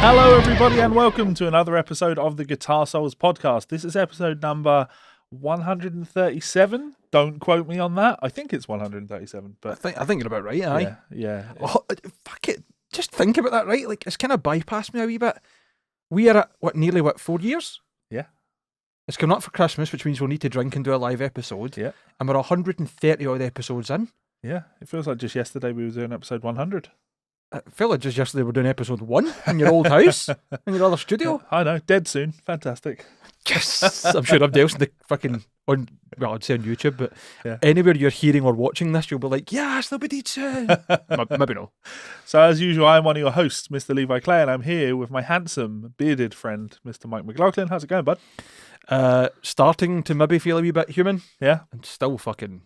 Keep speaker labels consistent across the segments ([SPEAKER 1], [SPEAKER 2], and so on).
[SPEAKER 1] Hello, everybody, and welcome to another episode of the Guitar Souls podcast. This is episode number 137. Don't quote me on that. I think it's 137, but
[SPEAKER 2] I think you're about right. Aye.
[SPEAKER 1] Yeah.
[SPEAKER 2] Oh, fuck it. Just think about that, right? Like, it's kind of bypassed me a wee bit. We are at nearly 4 years?
[SPEAKER 1] Yeah.
[SPEAKER 2] It's coming up for Christmas, which means we'll need to drink and do a live episode.
[SPEAKER 1] Yeah.
[SPEAKER 2] And we're 130 odd episodes in.
[SPEAKER 1] Yeah. It feels like just yesterday we were doing episode 100.
[SPEAKER 2] I felt like just yesterday we were doing episode 1 in your old house, in your other studio.
[SPEAKER 1] I know. Dead soon. Fantastic.
[SPEAKER 2] Yes. I'm sure everybody else in the fucking I'd say on YouTube, but anywhere you're hearing or watching this, you'll be like, yes, they'll be dead soon. Maybe not.
[SPEAKER 1] So as usual, I'm one of your hosts, Mr. Levi Clay, and I'm here with my handsome, bearded friend, Mr. Mike McLaughlin. How's it going, bud?
[SPEAKER 2] Starting to maybe feel a wee bit human.
[SPEAKER 1] Yeah.
[SPEAKER 2] And still fucking...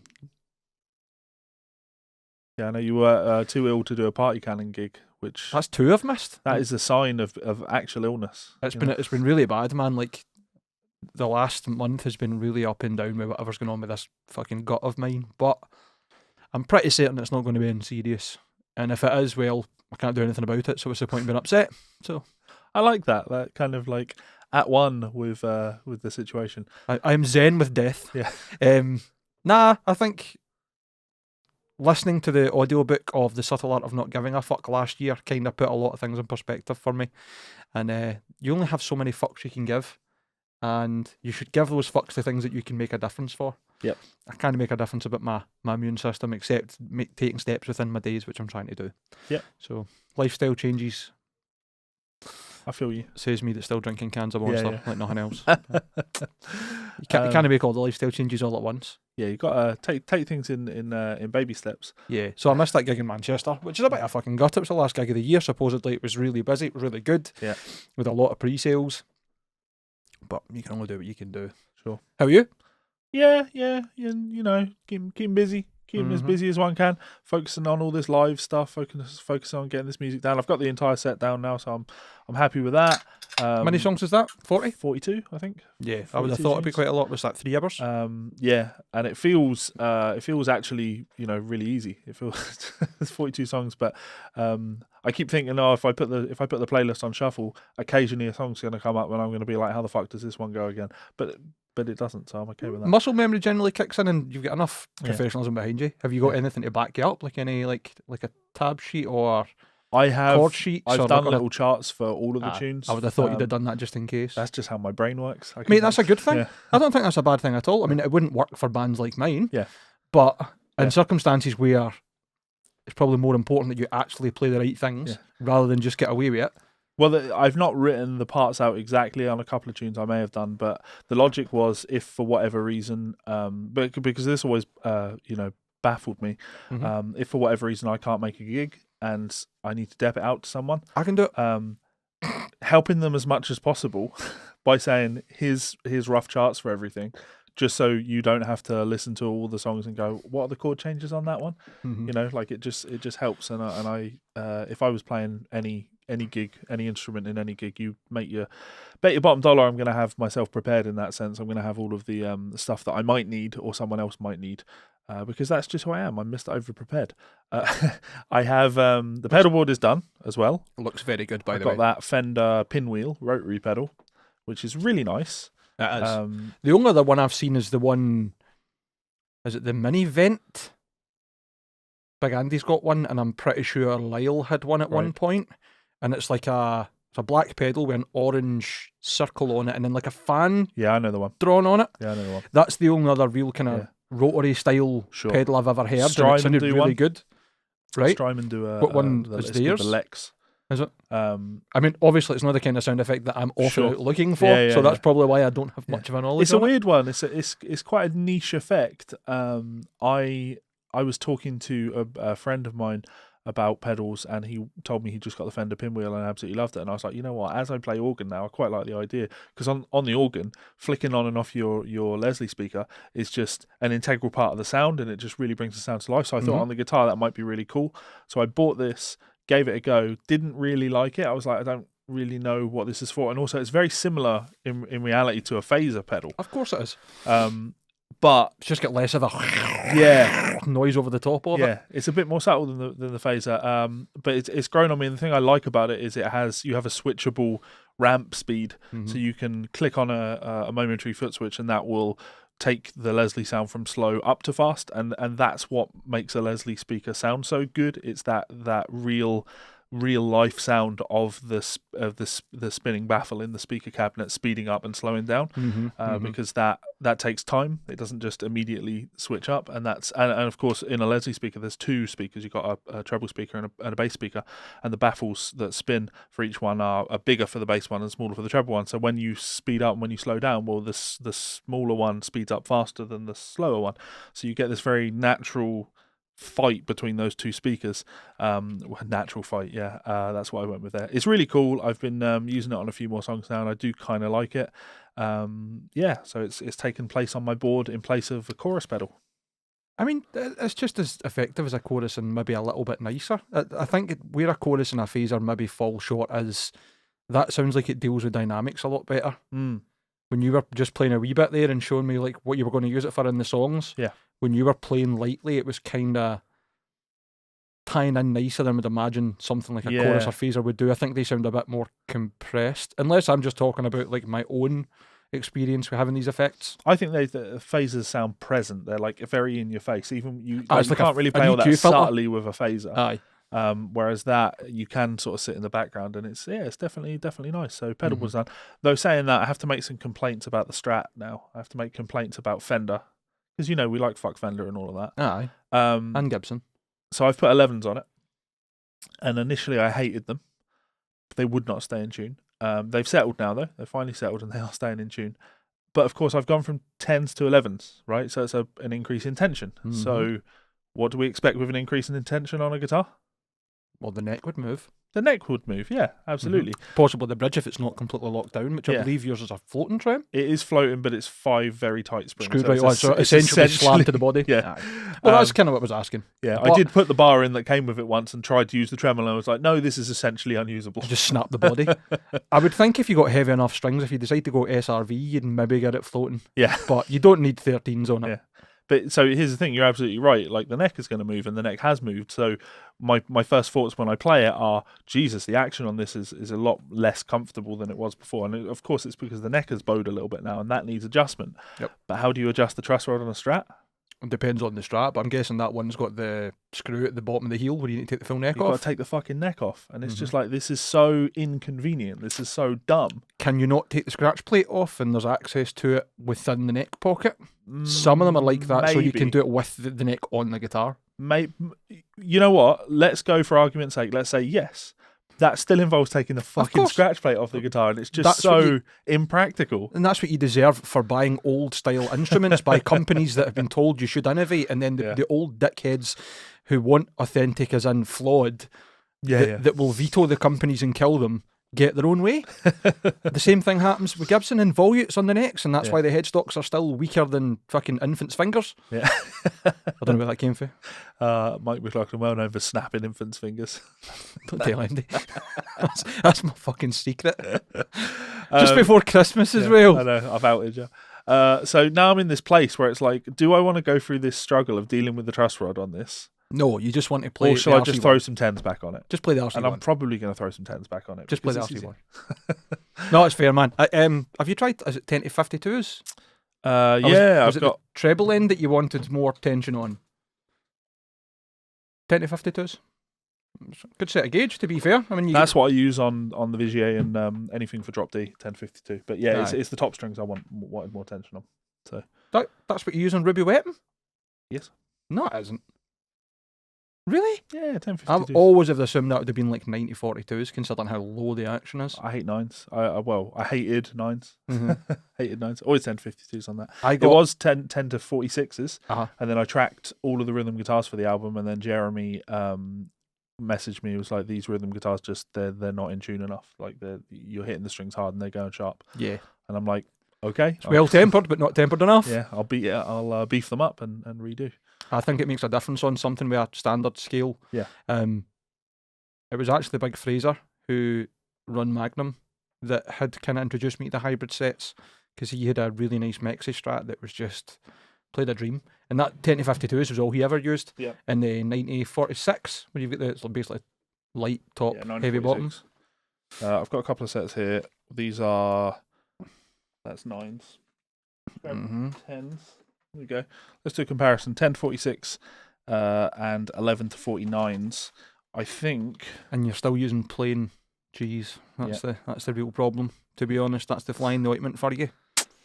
[SPEAKER 1] Yeah, I know you were too ill to do a party cannon gig, which...
[SPEAKER 2] That's 2 I've missed.
[SPEAKER 1] That is a sign of actual illness.
[SPEAKER 2] It's been really bad, man. Like, the last month has been really up and down with whatever's going on with this fucking gut of mine. But I'm pretty certain it's not going to be in serious. And if it is, well, I can't do anything about it, so what's the point in being upset? So
[SPEAKER 1] I like that kind of like at one with the situation.
[SPEAKER 2] I'm zen with death.
[SPEAKER 1] Yeah.
[SPEAKER 2] I think listening to the audiobook of The Subtle Art of Not Giving a Fuck last year kind of put a lot of things in perspective for me. And you only have so many fucks you can give. And you should give those fucks to things that you can make a difference for.
[SPEAKER 1] Yep.
[SPEAKER 2] I can't make a difference about my immune system except taking steps within my days, which I'm trying to do.
[SPEAKER 1] Yep.
[SPEAKER 2] So lifestyle
[SPEAKER 1] I feel you.
[SPEAKER 2] says me that's still drinking cans of Monster like nothing else. You can't make all the lifestyle changes all at once.
[SPEAKER 1] Yeah, you got to take things in baby steps.
[SPEAKER 2] Yeah. So I missed that gig in Manchester, which is a bit of a fucking gut. It was the last gig of the year. Supposedly it was really busy. It was really good.
[SPEAKER 1] Yeah.
[SPEAKER 2] With a lot of pre-sales. But you can only do what you can do.
[SPEAKER 1] Sure.
[SPEAKER 2] How are you?
[SPEAKER 1] Yeah. You know, keep busy. Keeping as busy as one can, focusing on all this live stuff, focusing on getting this music down. I've got the entire set down now, so I'm happy with that.
[SPEAKER 2] How many songs is that? 40?
[SPEAKER 1] 42, I think.
[SPEAKER 2] Yeah, I would have thought it'd be quite a lot. Was that 3 hours?
[SPEAKER 1] Yeah, and it feels actually, really easy. It feels there's 42 songs, but I keep thinking, if I put the playlist on shuffle, occasionally a song's going to come up and I'm going to be like, how the fuck does this one go again? But it doesn't, so I'm okay with that.
[SPEAKER 2] Muscle memory generally kicks in, and you've got enough professionalism behind you. Have you got anything to back you up, like any like a tab sheet or chord sheets?
[SPEAKER 1] I've done little charts for all of the tunes.
[SPEAKER 2] I would have thought you'd have done that just in case.
[SPEAKER 1] That's just how my brain works.
[SPEAKER 2] Mate, that's a good thing.
[SPEAKER 1] Yeah.
[SPEAKER 2] I don't think that's a bad thing at all. I mean, it wouldn't work for bands like mine.
[SPEAKER 1] Yeah.
[SPEAKER 2] But in circumstances where it's probably more important that you actually play the right things rather than just get away with it.
[SPEAKER 1] Well, I've not written the parts out exactly on a couple of tunes. I may have done, but the logic was if for whatever reason, because this always, baffled me.
[SPEAKER 2] Mm-hmm.
[SPEAKER 1] If for whatever reason I can't make a gig and I need to deb it out to someone,
[SPEAKER 2] I can do it.
[SPEAKER 1] Helping them as much as possible by saying here's rough charts for everything, just so you don't have to listen to all the songs and go, what are the chord changes on that one?
[SPEAKER 2] Mm-hmm.
[SPEAKER 1] Like it just helps. And I if I was playing any gig, any instrument in any gig, you bet your bottom dollar I'm going to have myself prepared in that sense. I'm going to have all of the stuff that I might need or someone else might need, because that's just who I am. I'm Mr. Over-prepared. I have the pedal board is done as well.
[SPEAKER 2] It looks very good, by the
[SPEAKER 1] way.
[SPEAKER 2] I've
[SPEAKER 1] got that Fender pinwheel rotary pedal, which is really nice.
[SPEAKER 2] It is. The only other one I've seen is the one, is it the Mini Vent? Big Andy's got one, and I'm pretty sure Lyle had one at one point. And it's like a black pedal with an orange circle on it, and then like a fan.
[SPEAKER 1] Yeah, I know the one.
[SPEAKER 2] Drawn on it.
[SPEAKER 1] Yeah, I know the one.
[SPEAKER 2] That's the only other real kind of rotary style pedal I've ever heard.
[SPEAKER 1] Strymon
[SPEAKER 2] and it sounded really good. Right?
[SPEAKER 1] Strymon do
[SPEAKER 2] what one is theirs?
[SPEAKER 1] The Lex.
[SPEAKER 2] Is it? I mean, obviously, it's not the kind of sound effect that I'm often out looking for, so that's probably why I don't have much of a knowledge.
[SPEAKER 1] It's a weird one. It's quite a niche effect. I was talking to a friend of mine about pedals, and he told me he just got the Fender pinwheel and absolutely loved it. And I was like, you know what? As I play organ now, I quite like the idea, because on the organ, flicking on and off your Leslie speaker is just an integral part of the sound, and it just really brings the sound to life. So I thought on the guitar that might be really cool. So I bought this, gave it a go, didn't really like it. I was like, I don't really know what this is for, and also it's very similar in reality to a phaser pedal.
[SPEAKER 2] Of course it is.
[SPEAKER 1] But
[SPEAKER 2] it's just got less of a noise over the top of it.
[SPEAKER 1] Yeah, it's a bit more subtle than the phaser, but it's grown on me. And the thing I like about it is you have a switchable ramp speed, so you can click on a momentary foot switch, and that will take the Leslie sound from slow up to fast, and that's what makes a Leslie speaker sound so good. It's that real life sound of the spinning baffle in the speaker cabinet speeding up and slowing down, because that takes time. It doesn't just immediately switch up, and of course in a Leslie speaker there's two speakers. You've got a treble speaker and a bass speaker, and the baffles that spin for each one are bigger for the bass one and smaller for the treble one. So when you speed up and when you slow down, well, the smaller one speeds up faster than the slower one, so you get this very natural fight between those two speakers. Natural fight, that's what I went with there. It's really cool. I've been using it on a few more songs now, and I do kind of like it. So it's taken place on my board in place of a chorus pedal.
[SPEAKER 2] I mean, it's just as effective as a chorus and maybe a little bit nicer. I think where a chorus and a phaser maybe fall short is that sounds like it deals with dynamics a lot better. When you were just playing a wee bit there and showing me like what you were going to use it for in the songs, when you were playing lightly, it was kind of tying in nicer than I would imagine something like a chorus or phaser would do. I think they sound a bit more compressed, unless I'm just talking about like my own experience with having these effects.
[SPEAKER 1] I think the phasers sound present. They're like very in your face. Even you
[SPEAKER 2] It's like
[SPEAKER 1] can't really play all that
[SPEAKER 2] EQ filter.
[SPEAKER 1] subtly with a phaser.
[SPEAKER 2] Aye.
[SPEAKER 1] Whereas that you can sort of sit in the background, and it's definitely nice. So pedal was done. Though saying that, I have to make some complaints about the Strat now. I have to make complaints about Fender, because we like fuck Fender and all of that.
[SPEAKER 2] Aye. And Gibson.
[SPEAKER 1] So I've put 11s on it, and initially I hated them. They would not stay in tune. They've settled now though. They've finally settled and they are staying in tune. But of course I've gone from 10s to 11s, right? So it's an increase in tension. So what do we expect with an increase in tension on a guitar?
[SPEAKER 2] Well, the neck would move.
[SPEAKER 1] The neck would move, yeah, absolutely.
[SPEAKER 2] Possibly the bridge if it's not completely locked down, which I believe yours is a floating trim.
[SPEAKER 1] It is floating, but it's 5 very tight springs.
[SPEAKER 2] Screwed right on, so essentially slammed to the body.
[SPEAKER 1] Yeah.
[SPEAKER 2] Well, that's kind of what I was asking.
[SPEAKER 1] Yeah, I did put the bar in that came with it once and tried to use the tremolo, and I was like, no, this is essentially unusable.
[SPEAKER 2] Just snap the body. I would think if you got heavy enough strings, if you decide to go SRV, you'd maybe get it floating.
[SPEAKER 1] Yeah.
[SPEAKER 2] But you don't need 13s on it.
[SPEAKER 1] Yeah. But so here's the thing, you're absolutely right. Like the neck is going to move, and the neck has moved. So my first thoughts when I play it are, Jesus, the action on this is a lot less comfortable than it was before. And of course, it's because the neck has bowed a little bit now, and that needs adjustment.
[SPEAKER 2] Yep.
[SPEAKER 1] But how do you adjust the truss rod on a Strat?
[SPEAKER 2] It depends on the Strat, but I'm guessing that one's got the screw at the bottom of the heel where you need to take the full neck
[SPEAKER 1] You've
[SPEAKER 2] off.
[SPEAKER 1] got to take the fucking neck off, and it's just like, this is so inconvenient. This is so dumb.
[SPEAKER 2] Can you not take the scratch plate off and there's access to it within the neck pocket? Some of them are like that, so you can do it with the neck on the guitar.
[SPEAKER 1] You know what? Let's go for argument's sake. Let's say yes. That still involves taking the fucking scratch plate off the guitar, and it's just impractical.
[SPEAKER 2] And that's what you deserve for buying old style instruments by companies that have been told you should innovate, and then the old dickheads who want authentic as in flawed, that will veto the companies and kill them, get their own way. The same thing happens with Gibson and volutes on the necks, and that's why the headstocks are still weaker than fucking infants' fingers. Yeah. I don't know where that came from.
[SPEAKER 1] Mike McLaughlin, well known for snapping infants' fingers.
[SPEAKER 2] Don't tell Andy. That's my fucking secret. Just before Christmas as well.
[SPEAKER 1] I know, I've outed you. So now I'm in this place where it's like, do I want to go through this struggle of dealing with the truss rod on this?
[SPEAKER 2] No, you just want to play.
[SPEAKER 1] Or shall I just throw some 10s back on it?
[SPEAKER 2] Just play the RC1.
[SPEAKER 1] And I'm probably going to throw some 10s back on it.
[SPEAKER 2] Just play the RC1. No, it's fair, man. Have you tried, is it 10 to 52s?
[SPEAKER 1] I've got
[SPEAKER 2] the treble end that you wanted more tension on. 10 to 52s. Good set of gauge, to be fair. I mean,
[SPEAKER 1] that's what I use on the Vigier and anything for drop D, 1052. But yeah, it's the top strings I wanted more tension on. So
[SPEAKER 2] that's what you use on Ruby Weapon?
[SPEAKER 1] Yes.
[SPEAKER 2] No, it isn't. Really?
[SPEAKER 1] Yeah, 1052.
[SPEAKER 2] I've always have assumed that would have been like 9042s, considering how low the action is.
[SPEAKER 1] I hate 9s. I hated 9s. Hated 9s. Always 1052s on that. It was 10 to 46s, and then I tracked all of the rhythm guitars for the album, and then Jeremy messaged me. It was like, these rhythm guitars they're not in tune enough. Like you're hitting the strings hard and they're going sharp.
[SPEAKER 2] Yeah.
[SPEAKER 1] And I'm like, okay,
[SPEAKER 2] it's well tempered, but not tempered enough.
[SPEAKER 1] Yeah, I'll beef them up and redo.
[SPEAKER 2] I think it makes a difference on something with a standard scale.
[SPEAKER 1] Yeah.
[SPEAKER 2] It was actually Big Fraser who run Magnum that had kind of introduced me to the hybrid sets, because he had a really nice Mexi Strat that was just played a dream. And that 10-52s was all he ever used.
[SPEAKER 1] Yeah.
[SPEAKER 2] And the 90-46, where you've got it's basically light top, heavy bottom.
[SPEAKER 1] I've got a couple of sets here. These are, that's 9s.
[SPEAKER 2] Mm-hmm.
[SPEAKER 1] 10s. There we go. Let's do a comparison. 10-46 and 11-49s. I think.
[SPEAKER 2] And you're still using plain G's. That's the real problem. To be honest, that's the fly in the ointment for you.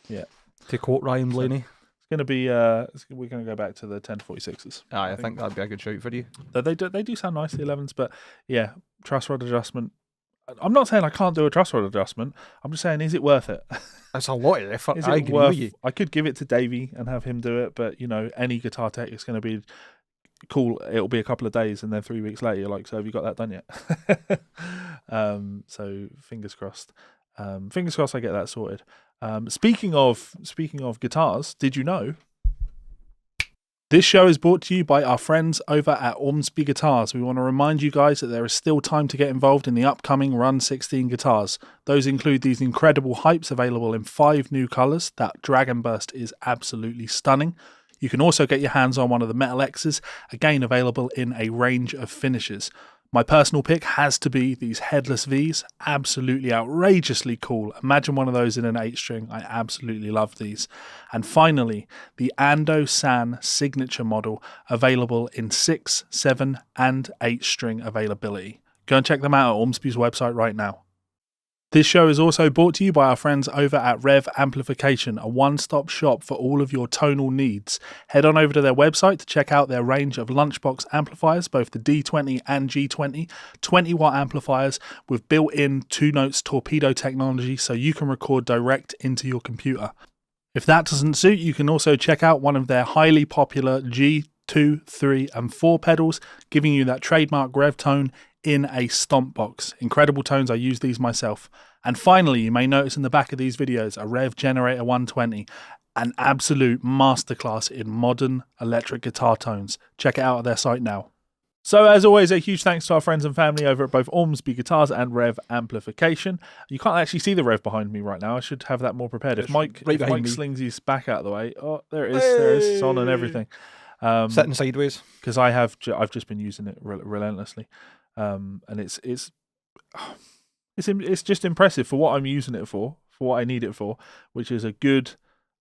[SPEAKER 1] Yeah.
[SPEAKER 2] To quote Ryan Blaney.
[SPEAKER 1] It's going to be. We're going to go back to the 10-46s.
[SPEAKER 2] I think that'd be a good shout for you.
[SPEAKER 1] They do sound nice, the 11s, but yeah, truss rod adjustment. I'm not saying I can't do a truss rod adjustment. I'm just saying, is it worth it?
[SPEAKER 2] That's a lot of effort.
[SPEAKER 1] Is
[SPEAKER 2] I
[SPEAKER 1] it
[SPEAKER 2] agree
[SPEAKER 1] worth?
[SPEAKER 2] with you.
[SPEAKER 1] I could give it to Davey and have him do it, but any guitar tech is going to be cool. It'll be a couple of days, and then 3 weeks later, you're like, "So have you got that done yet?" So fingers crossed. Fingers crossed I get that sorted. Speaking of guitars, did you know? This show is brought to you by our friends over at Ormsby Guitars. We want to remind you guys that there is still time to get involved in the upcoming Run 16 guitars. Those include these incredible hypes available in 5 new colours. That Dragon Burst is absolutely stunning. You can also get your hands on one of the Metal X's, again available in a range of finishes. My personal pick has to be these headless V's, absolutely outrageously cool. Imagine one of those in an 8-string, I absolutely love these. And finally, the Ando San signature model, available in 6, 7 and 8-string availability. Go and check them out at Ormsby's website right now. This show is also brought to you by our friends over at Rev Amplification, a one-stop shop for all of your tonal needs. Head on over to their website to check out their range of lunchbox amplifiers, both the D20 and G20, 20-watt amplifiers with built-in 2-notes torpedo technology so you can record direct into your computer. If that doesn't suit, you can also check out one of their highly popular G2, 3 and 4 pedals, giving you that trademark Rev tone in a stomp box. Incredible tones, I use these myself. And finally, you may notice in the back of these videos a Rev Generator 120, an absolute masterclass in modern electric guitar tones. Check it out at their site now. So as always, a huge thanks to our friends and family over at both Ormsby Guitars and Rev Amplification. You can't actually see the Rev behind me right now. I should have that more prepared. If Mike slings his back out of the way, oh, there it is. There it is. It's on and everything.
[SPEAKER 2] Sitting sideways.
[SPEAKER 1] Because I've just been using it relentlessly. And it's just impressive for what I'm using it for what I need it for, which is a good,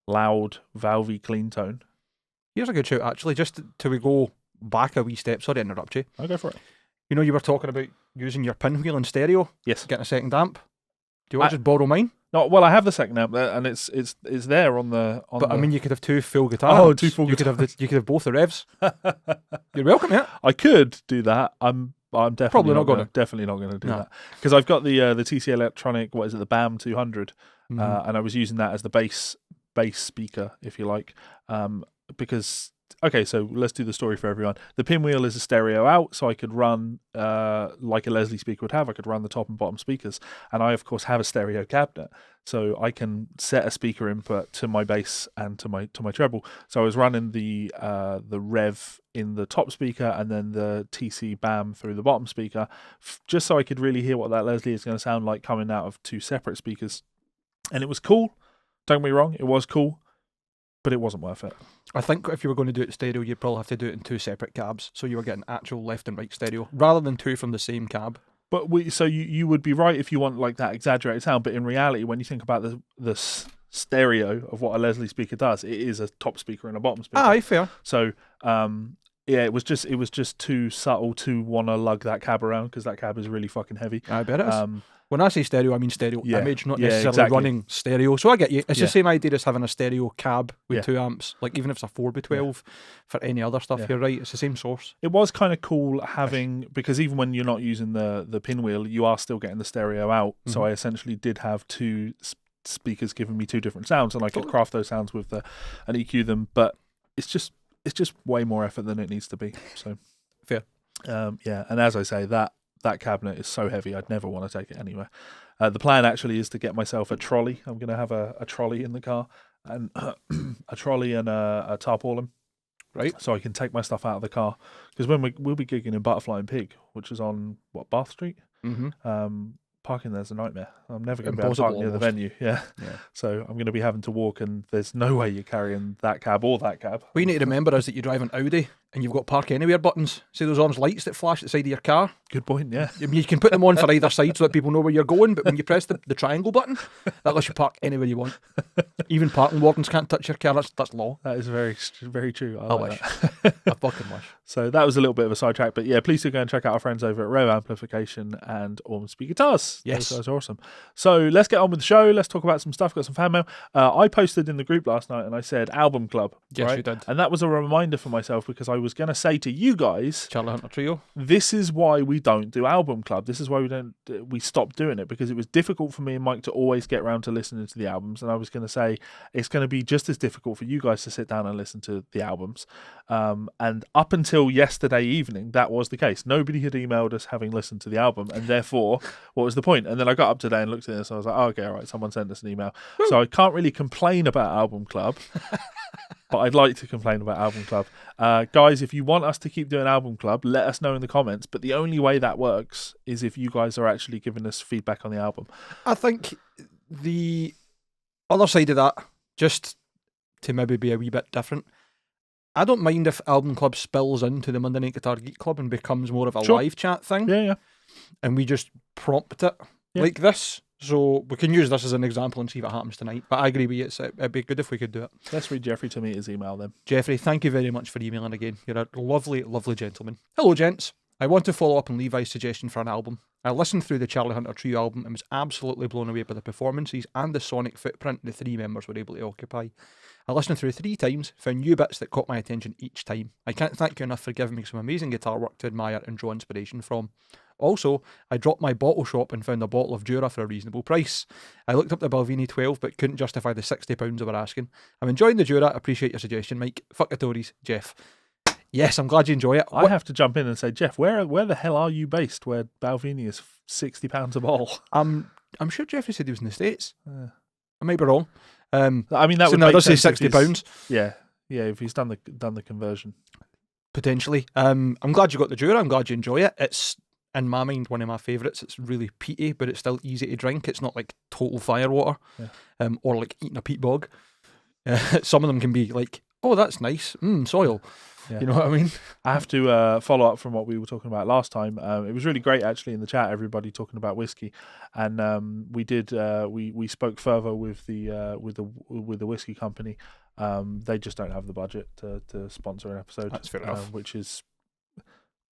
[SPEAKER 1] loud, valvey, clean tone.
[SPEAKER 2] Here's a good shout, actually, just to we go back a wee step. Sorry to interrupt you.
[SPEAKER 1] I'll go for it.
[SPEAKER 2] You were talking about using your pinwheel in stereo.
[SPEAKER 1] Yes.
[SPEAKER 2] Getting a second amp. Do you want to just borrow mine?
[SPEAKER 1] No, well, I have the second amp there, and it's there on the.
[SPEAKER 2] I mean, you could have 2 full guitars. Oh,
[SPEAKER 1] 2 full guitars.
[SPEAKER 2] You could have both the Revs. You're welcome, yeah.
[SPEAKER 1] I could do that. I'm definitely
[SPEAKER 2] probably not going to.
[SPEAKER 1] Definitely not going to do that, because I've got the TC Electronic. What is it? The BAM 200, and I was using that as the bass speaker, if you like, because. Okay, so let's do the story for everyone. The pinwheel is a stereo out, so I could run like a Leslie speaker would have. I could run the top and bottom speakers, and I of course have a stereo cabinet, so I can set a speaker input to my bass and to my treble. So I was running the Rev in the top speaker and then the TC BAM through the bottom speaker, just so I could really hear what that Leslie is going to sound like coming out of 2 separate speakers, and it was cool. Don't get me wrong, it was cool. But it wasn't worth it.
[SPEAKER 2] I think if you were going to do it stereo, you'd probably have to do it in 2 separate cabs, so you were getting actual left and right stereo, rather than 2 from the same cab.
[SPEAKER 1] But you would be right if you want like that exaggerated sound, but in reality, when you think about the stereo of what a Leslie speaker does, it is a top speaker and a bottom speaker.
[SPEAKER 2] Aye, fair.
[SPEAKER 1] So, it was just too subtle to want to lug that cab around, because that cab is really fucking heavy.
[SPEAKER 2] I bet it is. When I say stereo, I mean stereo image, not necessarily
[SPEAKER 1] exactly.
[SPEAKER 2] running stereo. So I get you. It's the same idea as having a stereo cab with 2 amps. Like even if it's a 4x12 for any other stuff, you're right. It's the same source.
[SPEAKER 1] It was kind of cool having, because even when you're not using the pinwheel, you are still getting the stereo out. Mm-hmm. So I essentially did have 2 speakers giving me 2 different sounds, and I could craft those sounds with and EQ them. But it's just way more effort than it needs to be. So
[SPEAKER 2] fair.
[SPEAKER 1] And as I say, that cabinet is so heavy, I'd never want to take it anywhere. The plan actually is to get myself a trolley. I'm going to have a trolley in the car, and a trolley and a tarpaulin, right? So I can take my stuff out of the car, because when we'll be gigging in Butterfly and Pig, which is on Bath Street. Mm-hmm. parking there's a nightmare. I'm never going to be able to
[SPEAKER 2] Impossible
[SPEAKER 1] park near the
[SPEAKER 2] almost.
[SPEAKER 1] venue. Yeah.
[SPEAKER 2] Yeah.
[SPEAKER 1] So I'm going to be having to walk, and there's no way you're carrying that cab or that cab.
[SPEAKER 2] What you need to remember is that you drive an Audi and you've got park anywhere buttons. See those orange lights that flash at the side of your car?
[SPEAKER 1] Good point, yeah.
[SPEAKER 2] I mean, you can put them on for either side so that people know where you're going, but when you press the triangle button, that lets you park anywhere you want. Even parking wardens can't touch your car. That's law.
[SPEAKER 1] That is very, very true.
[SPEAKER 2] I
[SPEAKER 1] like
[SPEAKER 2] wish.
[SPEAKER 1] that.
[SPEAKER 2] I fucking wish.
[SPEAKER 1] So that was a little bit of a sidetrack, but yeah, please do go and check out our friends over at Row Amplification and Ormsby Guitars.
[SPEAKER 2] Yes.
[SPEAKER 1] Those guys are awesome. So let's get on with the show. Let's talk about some stuff. Got some fan mail. I posted in the group last night and I said album club.
[SPEAKER 2] Yes,
[SPEAKER 1] right?
[SPEAKER 2] you did.
[SPEAKER 1] And that was a reminder for myself because I was going to say to you guys,
[SPEAKER 2] Charlie Hunter Trio.
[SPEAKER 1] this is why we don't do album club. This is why we stopped doing it, because it was difficult for me and Mike to always get around to listening to the albums. And I was going to say it's going to be just as difficult for you guys to sit down and listen to the albums. And up until yesterday evening, that was the case. Nobody had emailed us having listened to the album, and therefore, what was the point? And then I got up today and looked at this, and I was like, oh, okay, all right, someone sent us an email. So I can't really complain about album club. But I'd like to complain about album club. Guys, if you want us to keep doing album club, let us know in the comments. But the only way that works is if you guys are actually giving us feedback on the album.
[SPEAKER 2] I think the other side of that, just to maybe be a wee bit different, I don't mind if album club spills into the Monday Night Guitar Geek Club and becomes more of a
[SPEAKER 1] Sure.
[SPEAKER 2] live chat thing.
[SPEAKER 1] Yeah.
[SPEAKER 2] And we just prompt it
[SPEAKER 1] Yeah.
[SPEAKER 2] like this. So we can use this as an example and see what happens tonight. But I agree with you, it'd be good if we could do it.
[SPEAKER 1] Let's read Jeffrey Tomita's email then.
[SPEAKER 2] Jeffrey, thank you very much for emailing again. You're a lovely, lovely gentleman. Hello, gents. I want to follow up on Levi's suggestion for an album. I listened through the Charlie Hunter Trio album and was absolutely blown away by the performances and the sonic footprint the three members were able to occupy. I listened through 3 times, found new bits that caught my attention each time. I can't thank you enough for giving me some amazing guitar work to admire and draw inspiration from. Also, I dropped my bottle shop and found a bottle of Jura for a reasonable price. I looked up the Balvenie 12 but couldn't justify the £60 they were asking. I'm enjoying the Jura, appreciate your suggestion, Mike. Fuck the Tories, Jeff. Yes, I'm glad you enjoy it.
[SPEAKER 1] I have to jump in and say, Jeff, where the hell are you based where Balvenie is £60 a bottle?
[SPEAKER 2] I'm sure Jeffrey said he was in the States. I might be wrong.
[SPEAKER 1] I mean, that
[SPEAKER 2] so
[SPEAKER 1] would
[SPEAKER 2] no,
[SPEAKER 1] make
[SPEAKER 2] does say
[SPEAKER 1] sense if he's-
[SPEAKER 2] £60
[SPEAKER 1] Yeah, if he's done the conversion.
[SPEAKER 2] potentially. I'm glad you got the Jura. I'm glad you enjoy it. It's in my mind one of my favourites. It's really peaty, but it's still easy to drink. It's not like total firewater, or like eating a peat bog. Some of them can be like, oh, that's nice, soil.
[SPEAKER 1] Yeah.
[SPEAKER 2] You know what I mean?
[SPEAKER 1] I have to follow up from what we were talking about last time. It was really great actually in the chat, everybody talking about whiskey, and we spoke further with the whiskey company. They just don't have the budget to sponsor an episode.
[SPEAKER 2] That's fair enough.
[SPEAKER 1] Which is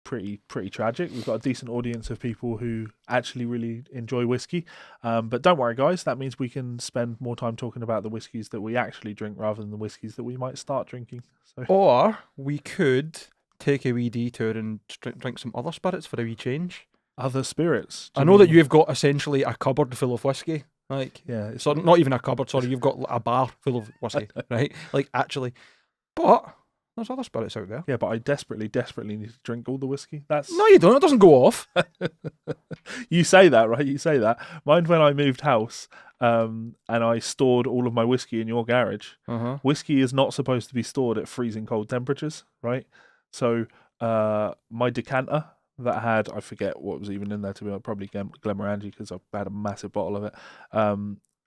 [SPEAKER 1] pretty tragic. We've got a decent audience of people who actually really enjoy whiskey, but don't worry, guys. That means we can spend more time talking about the whiskies that we actually drink rather than the whiskies that we might start drinking. So.
[SPEAKER 2] Or we could take a wee detour and drink some other spirits for a wee change.
[SPEAKER 1] Other spirits.
[SPEAKER 2] I know that you've got essentially a cupboard full of whiskey. Like,
[SPEAKER 1] yeah,
[SPEAKER 2] so not even a cupboard, sorry, you've got a bar full of whiskey, right? Like, actually. But there's other spirits out there.
[SPEAKER 1] Yeah, but I desperately need to drink all the whiskey. That's
[SPEAKER 2] No, you don't. It doesn't go off.
[SPEAKER 1] You say that, right? You say that. Mind when I moved house, and I stored all of my whiskey in your garage. Whiskey is not supposed to be stored at freezing cold temperatures, right? So my decanter that had, I forget what was even in there, to be honest, probably Glenmorangie, because I had a massive bottle of it.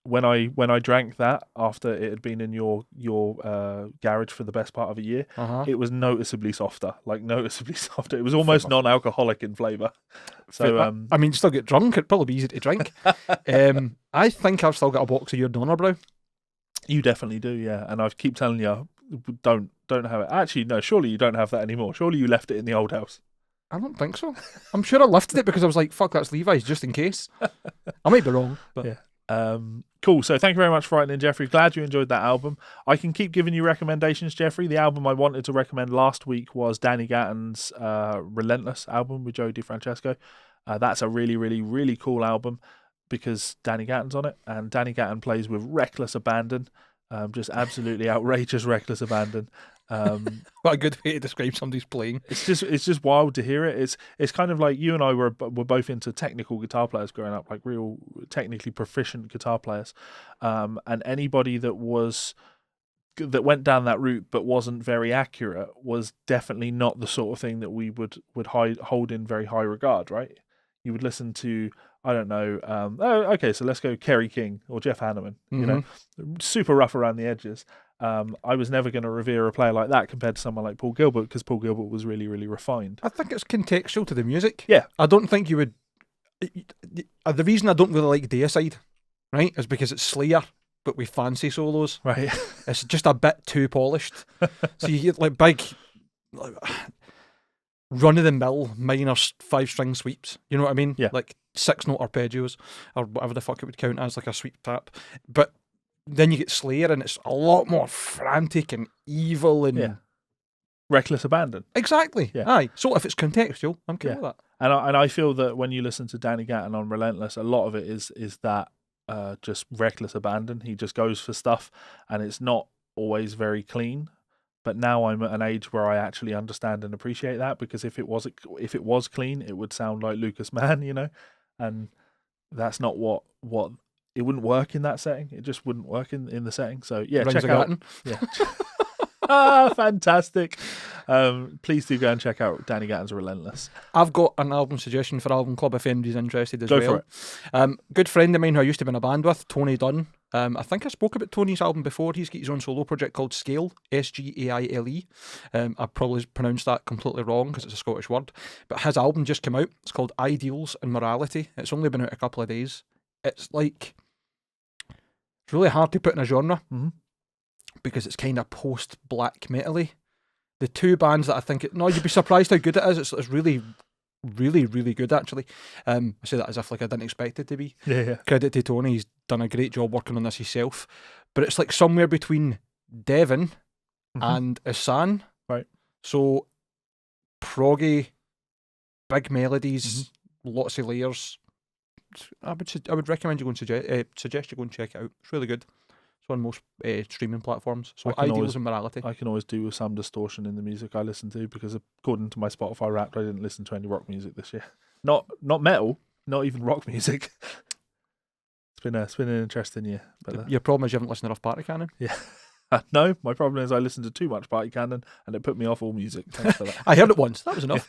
[SPEAKER 1] When I drank that after it had been in your garage for the best part of a year, it was noticeably softer. It was almost non-alcoholic in flavour. So
[SPEAKER 2] I mean, you still get drunk. It'd probably be easy to drink. I think I've still got a box of your Donnerbrow.
[SPEAKER 1] You definitely do, yeah. And I keep telling you, don't have it. Actually, no. Surely you don't have that anymore. Surely you left it in the old house.
[SPEAKER 2] I don't think so. I'm sure I lifted it because I was like, fuck, that's Levi's, just in case. I might be wrong, but
[SPEAKER 1] yeah. Cool. So thank you very much for writing in, Jeffrey. Glad you enjoyed that album. I can keep giving you recommendations, Jeffrey. The album I wanted to recommend last week was Danny Gatton's Relentless album with Joe DiFrancesco. That's a really, really, really cool album because Danny Gatton's on it, and Danny Gatton plays with reckless abandon, just absolutely outrageous reckless abandon.
[SPEAKER 2] What a good way to describe somebody's playing.
[SPEAKER 1] It's just wild to hear it. It's kind of like you and I were both into technical guitar players growing up, like real technically proficient guitar players, and anybody that went down that route but wasn't very accurate was definitely not the sort of thing that we would hold in very high regard, right? You would listen to I don't know. Okay, so let's go Kerry King or Jeff Hanneman. You know,
[SPEAKER 2] Mm-hmm.
[SPEAKER 1] super rough around the edges. I was never going to revere a player like that compared to someone like Paul Gilbert, because Paul Gilbert was really, really refined.
[SPEAKER 2] I think it's contextual to the music.
[SPEAKER 1] Yeah.
[SPEAKER 2] I don't think you would. The reason I don't really like Deicide, right, is because it's Slayer, but with fancy solos.
[SPEAKER 1] Right.
[SPEAKER 2] It's just a bit too polished. So you get like big, like, run of the mill minor 5-string sweeps. You know what I mean?
[SPEAKER 1] Yeah.
[SPEAKER 2] Like 6-note arpeggios or whatever the fuck it would count as, like a sweep tap. But then you get Slayer, and it's a lot more frantic and evil and
[SPEAKER 1] Yeah. Reckless abandon.
[SPEAKER 2] exactly.
[SPEAKER 1] Yeah.
[SPEAKER 2] Aye. So if it's contextual, I'm cool
[SPEAKER 1] Yeah.
[SPEAKER 2] with that.
[SPEAKER 1] And I feel that when you listen to Danny Gatton on Relentless, a lot of it is that just reckless abandon. He just goes for stuff, and it's not always very clean. But now I'm at an age where I actually understand and appreciate that, because if it was clean, it would sound like Lucas Mann, you know, and that's not what it wouldn't work in that setting. It just wouldn't work in the setting. So yeah,
[SPEAKER 2] Rings
[SPEAKER 1] check
[SPEAKER 2] of
[SPEAKER 1] out.
[SPEAKER 2] Gatton.
[SPEAKER 1] Yeah. Fantastic. Please do go and check out Danny Gatton's Relentless.
[SPEAKER 2] I've got an album suggestion for Album Club if anybody's interested as
[SPEAKER 1] Go
[SPEAKER 2] well.
[SPEAKER 1] for it.
[SPEAKER 2] Good friend of mine who I used to be in a band with, Tony Dunn. I think I spoke about Tony's album before. He's got his own solo project called Scale, Sgaile. I probably pronounced that completely wrong because it's a Scottish word. But his album just came out. It's called Ideals and Morality. It's only been out a couple of days. It's like, it's really hard to put in a genre because it's kind of post-black metal-y. The two bands that I think, you'd be surprised how good it is. It's really, really, really good, actually. I say that as if like I didn't expect it to be.
[SPEAKER 1] Yeah.
[SPEAKER 2] Credit to Tony, he's done a great job working on this himself. But it's like somewhere between Devon and Isan.
[SPEAKER 1] Right.
[SPEAKER 2] So, proggy, big melodies, lots of layers. I would recommend you go and suggest you go and check it out. It's really good. It's on most streaming platforms. So Ideals and Morality.
[SPEAKER 1] I can always do with some distortion in the music I listen to, because according to my Spotify Wrapped, I didn't listen to any rock music this year. Not metal, not even rock music. It's been an interesting year. But
[SPEAKER 2] Your problem is you haven't listened enough Party Cannon.
[SPEAKER 1] yeah. No, my problem is I listened to too much Party Cannon, and it put me off all music. Thanks for that.
[SPEAKER 2] I heard it once. That was enough.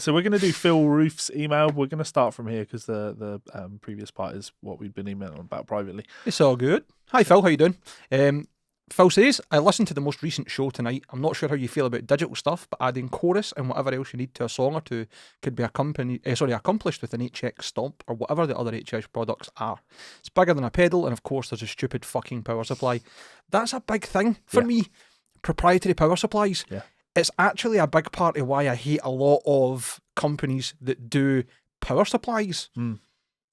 [SPEAKER 1] So we're going to do Phil Roof's email. We're going to start from here because the previous part is what we've been emailing about privately.
[SPEAKER 2] It's all good. Hi Phil, how you doing? Phil says, I listened to the most recent show tonight. I'm not sure how you feel about digital stuff, but adding chorus and whatever else you need to a song or two could be accomplished with an HX Stomp or whatever the other HX products are. It's bigger than a pedal, and of course there's a stupid fucking power supply. That's a big thing for me. Proprietary power supplies.
[SPEAKER 1] Yeah.
[SPEAKER 2] It's actually a big part of why I hate a lot of companies that do power supplies.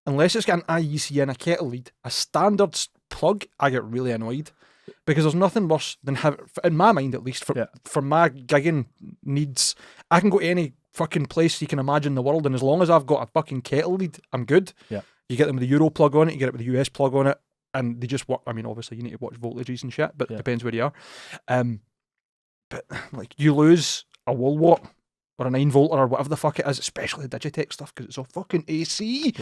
[SPEAKER 2] Unless it's got an IEC and a kettle lead, a standard plug, I get really annoyed. Because there's nothing worse than in my mind at least, for my gigging needs, I can go to any fucking place you can imagine in the world, and as long as I've got a fucking kettle lead, I'm good. Yeah. You get them with the Euro plug on it, you get it with the US plug on it, and they just work. I mean, obviously you need to watch voltages and shit, but it depends where you are. But like, you lose a wall watt or a 9-volt or whatever the fuck it is, especially the Digitech stuff, because it's all fucking AC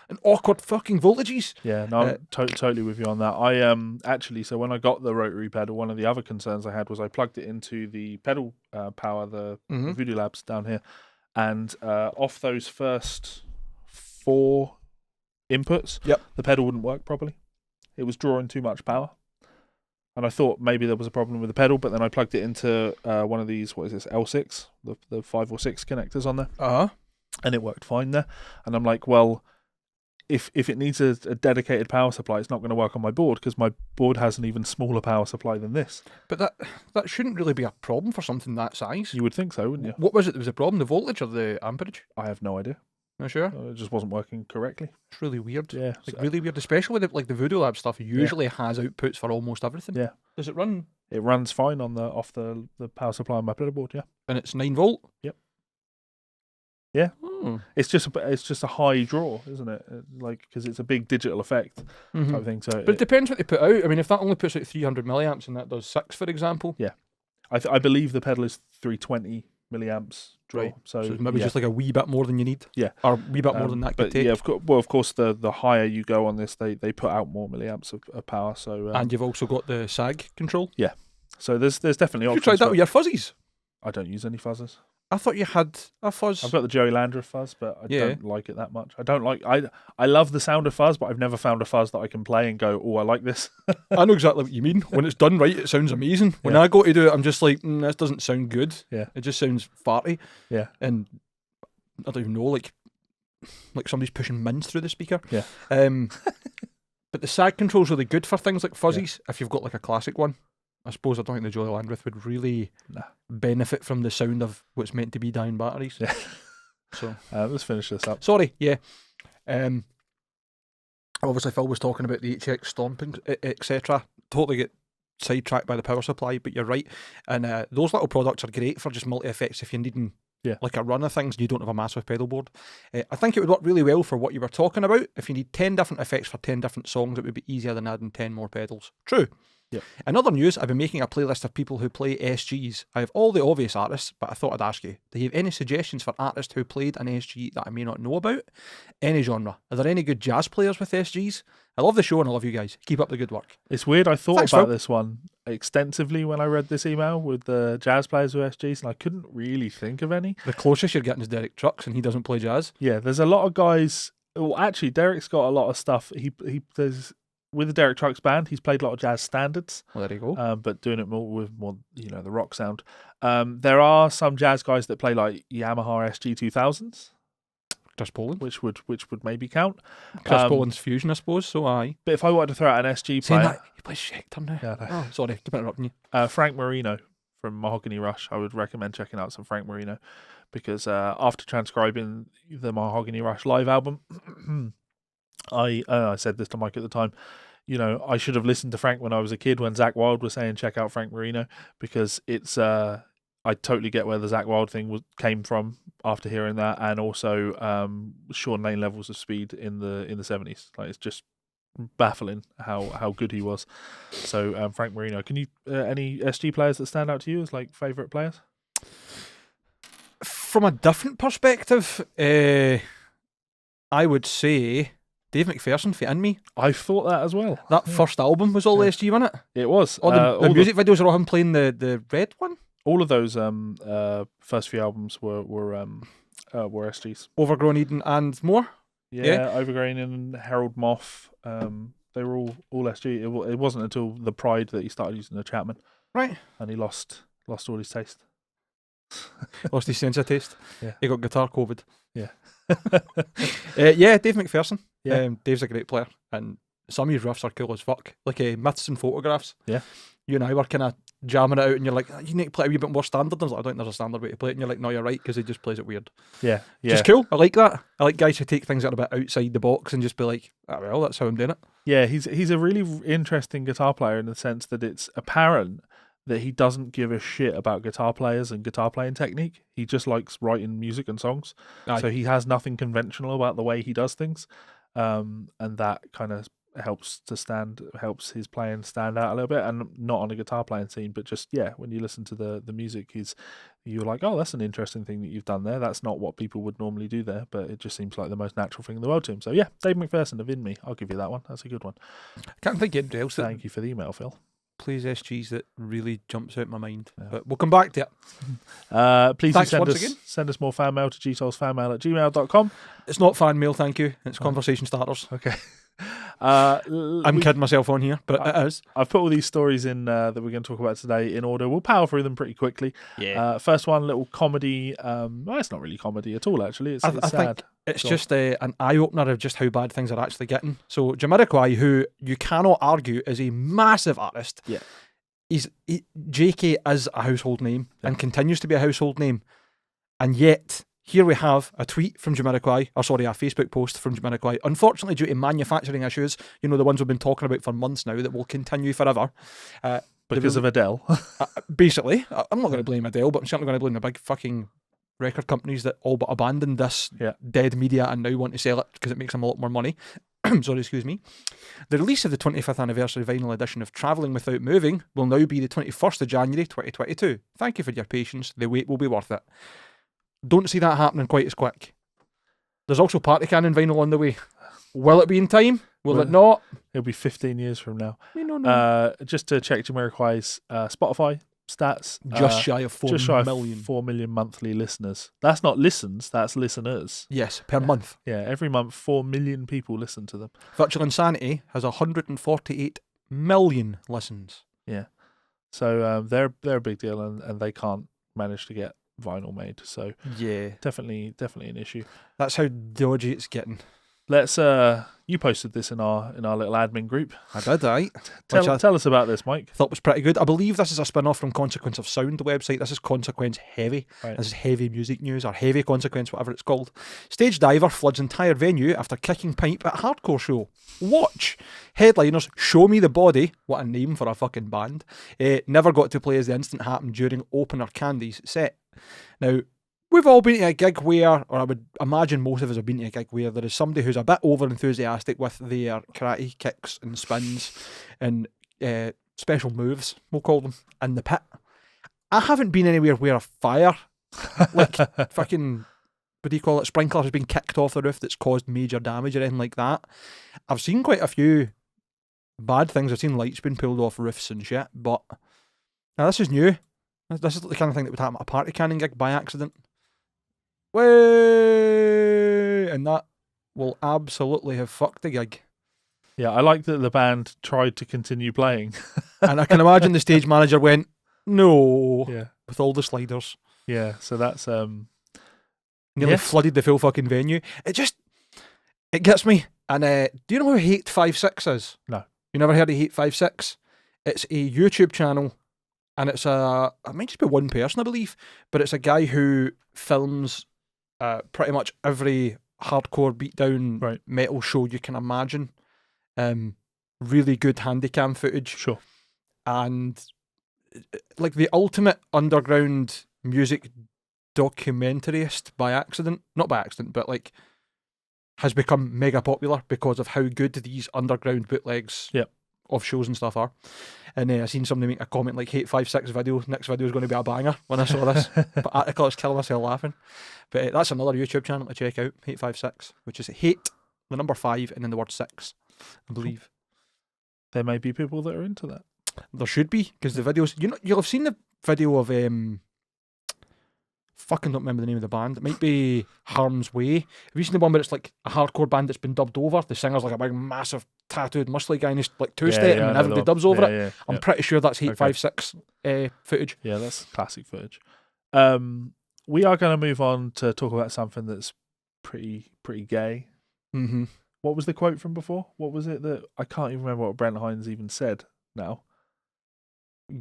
[SPEAKER 2] and awkward fucking voltages.
[SPEAKER 1] Yeah, no, I'm totally with you on that. I actually, so when I got the rotary pedal, one of the other concerns I had was I plugged it into the pedal power, the Voodoo Labs down here, and off those first 4 inputs, the pedal wouldn't work properly. It was drawing too much power. And I thought maybe there was a problem with the pedal, but then I plugged it into one of these, what is this, L6, the 5 or 6 connectors on there. And it worked fine there. And I'm like, well, if it needs a dedicated power supply, it's not going to work on my board, because my board has an even smaller power supply than this.
[SPEAKER 2] But that shouldn't really be a problem for something that size.
[SPEAKER 1] You would think so, wouldn't you?
[SPEAKER 2] What was it that was the problem? The voltage or the amperage?
[SPEAKER 1] I have no idea.
[SPEAKER 2] Not sure.
[SPEAKER 1] It just wasn't working correctly.
[SPEAKER 2] It's really weird.
[SPEAKER 1] Yeah.
[SPEAKER 2] Really weird, especially with the Voodoo Lab stuff. Usually has outputs for almost everything.
[SPEAKER 1] Yeah.
[SPEAKER 2] Does it run?
[SPEAKER 1] It runs fine on off the power supply on my pedal board. Yeah.
[SPEAKER 2] And it's 9-volt.
[SPEAKER 1] Yep. Yeah. It's just a high draw, isn't it? Like, because it's a big digital effect type of thing. So,
[SPEAKER 2] but it depends what they put out. I mean, if that only puts out 300 milliamps and that does 6, for example.
[SPEAKER 1] Yeah. I believe the pedal is 320 milliamps draw.
[SPEAKER 2] Right.
[SPEAKER 1] So
[SPEAKER 2] maybe just like a wee bit more than you need.
[SPEAKER 1] Yeah.
[SPEAKER 2] Or a wee bit more than that could take.
[SPEAKER 1] Yeah, of course, the higher you go on this, they put out more milliamps of power. So
[SPEAKER 2] and you've also got the sag control.
[SPEAKER 1] Yeah. So there's definitely options.
[SPEAKER 2] You tried that with your fuzzies?
[SPEAKER 1] I don't use any fuzzers.
[SPEAKER 2] I thought you had a fuzz.
[SPEAKER 1] I've got the Joey Landreth fuzz, but I
[SPEAKER 2] Yeah.
[SPEAKER 1] don't like it that much. I don't like. I love the sound of fuzz, but I've never found a fuzz that I can play and go, oh, I like this.
[SPEAKER 2] I know exactly what you mean. When it's done right, it sounds amazing. When
[SPEAKER 1] Yeah.
[SPEAKER 2] I go to do it, I'm just like, this doesn't sound good.
[SPEAKER 1] Yeah.
[SPEAKER 2] It just sounds farty.
[SPEAKER 1] Yeah.
[SPEAKER 2] And I don't even know, like somebody's pushing mints through the speaker.
[SPEAKER 1] Yeah.
[SPEAKER 2] But the sag control's really good for things like fuzzies. If you've got like a classic one, I suppose I don't think the Joey Landreth would really benefit from the sound of what's meant to be dying batteries.
[SPEAKER 1] Yeah.
[SPEAKER 2] So
[SPEAKER 1] let's finish this up.
[SPEAKER 2] sorry, yeah. Obviously Phil was talking about the HX stomping, etc. Totally get sidetracked by the power supply, but you're right. And those little products are great for just multi-effects if you're needing like a run of things and you don't have a massive pedal board. I think it would work really well for what you were talking about. If you need 10 different effects for 10 different songs, it would be easier than adding 10 more pedals. True.
[SPEAKER 1] Yep.
[SPEAKER 2] In other news, I've been making a playlist of people who play SGs. I have all the obvious artists, but I thought I'd ask you, do you have any suggestions for artists who played an SG that I may not know about? Any genre. Are there any good jazz players with SGs? I love the show and I love you guys. Keep up the good work.
[SPEAKER 1] It's weird. I thought
[SPEAKER 2] Thanks,
[SPEAKER 1] about
[SPEAKER 2] Phil.
[SPEAKER 1] this one extensively when I read this email with the jazz players with SGs, and I couldn't really think of any.
[SPEAKER 2] The closest you're getting is Derek Trucks, and he doesn't play jazz.
[SPEAKER 1] Yeah, there's a lot of guys. Well, actually, Derek's got a lot of stuff. There's with the Derek Trucks band, he's played a lot of jazz standards.
[SPEAKER 2] Well, there you go.
[SPEAKER 1] But doing it more with the rock sound. There are some jazz guys that play like Yamaha SG 2000s,
[SPEAKER 2] Chris Poland.
[SPEAKER 1] which would maybe count.
[SPEAKER 2] Chris Poland's Fusion, I suppose, so aye.
[SPEAKER 1] But if I wanted to throw out an SG
[SPEAKER 2] Saying
[SPEAKER 1] player,
[SPEAKER 2] that, he plays Schecter now.
[SPEAKER 1] Yeah, I know.
[SPEAKER 2] Oh, sorry, keep interrupting you.
[SPEAKER 1] Frank Marino from Mahogany Rush, I would recommend checking out some Frank Marino, because after transcribing the Mahogany Rush live album, I said this to Mike at the time, I should have listened to Frank when I was a kid when Zach Wilde was saying check out Frank Marino, because it's I totally get where the Zach Wilde thing came from after hearing that, and also Sean Lane levels of speed in the 70s. Like, it's just baffling how good he was. So Frank Marino, can you any SG players that stand out to you as like favourite players?
[SPEAKER 2] From a different perspective, I would say Dave McPherson for In Me.
[SPEAKER 1] I thought that as well.
[SPEAKER 2] That first album was all SG, wasn't it?
[SPEAKER 1] It was.
[SPEAKER 2] All the
[SPEAKER 1] all
[SPEAKER 2] music videos are all him playing the red one.
[SPEAKER 1] all of those first few albums were SGs.
[SPEAKER 2] Overgrown Eden and more.
[SPEAKER 1] Yeah, Overgrown and Harold Moth. They were all SG. It wasn't until the Pride that he started using the Chapman,
[SPEAKER 2] Right.
[SPEAKER 1] and he lost all his taste.
[SPEAKER 2] Lost his sense of taste.
[SPEAKER 1] Yeah.
[SPEAKER 2] He got guitar COVID.
[SPEAKER 1] Yeah.
[SPEAKER 2] Yeah, Dave McPherson.
[SPEAKER 1] Yeah.
[SPEAKER 2] Dave's a great player, and some of his riffs are cool as fuck. Like Myths and Photographs.
[SPEAKER 1] Yeah.
[SPEAKER 2] You and I were kind of jamming it out, and you're like, you need to play a wee bit more standard. And I was like, I don't think there's a standard way to play it. And you're like, no, you're right, because he just plays it weird.
[SPEAKER 1] Yeah.
[SPEAKER 2] Just cool. I like that. I like guys who take things that are a bit outside the box and just be like, oh, well, that's how I'm doing it.
[SPEAKER 1] Yeah, he's a really interesting guitar player in the sense that it's apparent that he doesn't give a shit about guitar players and guitar playing technique. He just likes writing music and songs.
[SPEAKER 2] Aye.
[SPEAKER 1] So he has nothing conventional about the way he does things. And that kind of helps his playing stand out a little bit, and not on a guitar playing scene, but just, when you listen to the music, you're like, oh, that's an interesting thing that you've done there. That's not what people would normally do there, but it just seems like the most natural thing in the world to him. So yeah, Dave McPherson of In Me, I'll give you that one. That's a good one.
[SPEAKER 2] I can't think of anything else that
[SPEAKER 1] Thank you for the email, Phil.
[SPEAKER 2] plays SGs that really jumps out my mind. But we'll come back to it.
[SPEAKER 1] Please
[SPEAKER 2] Thanks
[SPEAKER 1] send
[SPEAKER 2] once
[SPEAKER 1] us
[SPEAKER 2] again.
[SPEAKER 1] send us more fan mail to GsolesFanMail@gmail.com.
[SPEAKER 2] It's not fan mail, thank you. It's conversation starters.
[SPEAKER 1] Okay.
[SPEAKER 2] I'm kidding myself on here, but it is.
[SPEAKER 1] I've put all these stories in that we're going to talk about today in order. We'll power through them pretty quickly.
[SPEAKER 2] Yeah.
[SPEAKER 1] First one, little comedy. Well, it's not really comedy at all, actually. It's
[SPEAKER 2] I
[SPEAKER 1] sad.
[SPEAKER 2] think it's
[SPEAKER 1] Go on.
[SPEAKER 2] just an eye-opener of just how bad things are actually getting. So Jamiroquai, who you cannot argue is a massive artist,
[SPEAKER 1] Yeah.
[SPEAKER 2] JK is a household name and continues to be a household name. And yet, here we have a tweet from Jamiroquai, a Facebook post from Jamiroquai. Unfortunately, due to manufacturing issues, the ones we've been talking about for months now that will continue forever.
[SPEAKER 1] Because of Adele.
[SPEAKER 2] Basically, I'm not going to blame Adele, but I'm certainly going to blame the big fucking record companies that all but abandoned this dead media and now want to sell it because it makes them a lot more money. Sorry, excuse me. The release of the 25th anniversary vinyl edition of Travelling Without Moving will now be the 21st of January 2022. Thank you for your patience. The wait will be worth it. Don't see that happening quite as quick. There's also Party Cannon vinyl on the way. Will it be in time? Will it not?
[SPEAKER 1] It'll be 15 years from now.
[SPEAKER 2] No.
[SPEAKER 1] Just to check Jamiroquai's Spotify. stats.
[SPEAKER 2] Just shy of 4
[SPEAKER 1] just shy
[SPEAKER 2] million.
[SPEAKER 1] of 4 million monthly listeners. That's not listens, that's listeners.
[SPEAKER 2] Yes, per month.
[SPEAKER 1] Yeah, every month 4 million people listen to them.
[SPEAKER 2] Virtual Insanity has 148 million listens.
[SPEAKER 1] Yeah. So they're a big deal, and they can't manage to get vinyl made. So
[SPEAKER 2] yeah,
[SPEAKER 1] definitely an issue.
[SPEAKER 2] That's how dodgy it's getting.
[SPEAKER 1] Let's you posted this in our little admin group.
[SPEAKER 2] I did, right?
[SPEAKER 1] Tell us about this, Mike.
[SPEAKER 2] Thought was pretty good. I believe this is a spin-off from Consequence of Sound, the website. This is Consequence Heavy.
[SPEAKER 1] Right.
[SPEAKER 2] This is heavy music news, or Heavy Consequence, whatever it's called. Stage diver floods entire venue after kicking pipe at hardcore show. Watch. Headliners Show Me the Body. What a name for a fucking band. Never got to play as the incident happened during opener Candy's set. Now, we've all been to a gig where, or I would imagine most of us have been to a gig where there is somebody who's a bit over enthusiastic with their karate kicks and spins and special moves, we'll call them, in the pit. I haven't been anywhere where a fire, like fucking, what do you call it, sprinkler has been kicked off the roof that's caused major damage or anything like that. I've seen quite a few bad things. I've seen lights being pulled off roofs and shit, but now this is new. This is the kind of thing that would happen at a party canning gig by accident. Way, and that will absolutely have fucked the gig.
[SPEAKER 1] Yeah, I like that the band tried to continue playing.
[SPEAKER 2] And I can imagine the stage manager went, no,
[SPEAKER 1] Yeah.
[SPEAKER 2] with all the sliders.
[SPEAKER 1] Yeah, so that's
[SPEAKER 2] Nearly flooded the full fucking venue. It gets me. And do you know who Hate 56 is?
[SPEAKER 1] No.
[SPEAKER 2] You never heard of Hate 56? It's a YouTube channel, and it might just be one person, I believe, but it's a guy who films pretty much every hardcore beatdown metal show you can imagine. Really good handycam footage.
[SPEAKER 1] Sure.
[SPEAKER 2] And like the ultimate underground music documentarist by accident. Not by accident, but like has become mega popular because of how good these underground bootlegs of shows and stuff are. And I seen somebody make a comment like, Hate 56 video, next video is going to be a banger when I saw this. But I was killing myself laughing. But that's another YouTube channel to check out, Hate 56, which is Hate, the number 5, and then the word 6, I believe.
[SPEAKER 1] There may be people that are into that.
[SPEAKER 2] There should be, because the videos, you'll have seen the video of, fucking don't remember the name of the band. It might be Harm's Way. Have you seen the one where it's like a hardcore band that's been dubbed over? The singer's like a big, massive, tattooed, muscly guy, and he's like two-stepping and everybody dubs over it.
[SPEAKER 1] Yeah,
[SPEAKER 2] I'm pretty sure that's Hate 56 footage.
[SPEAKER 1] Yeah, that's classic footage. We are going to move on to talk about something that's pretty gay.
[SPEAKER 2] Mm-hmm.
[SPEAKER 1] What was the quote from before? What was it that I can't even remember what Brent Hines even said now?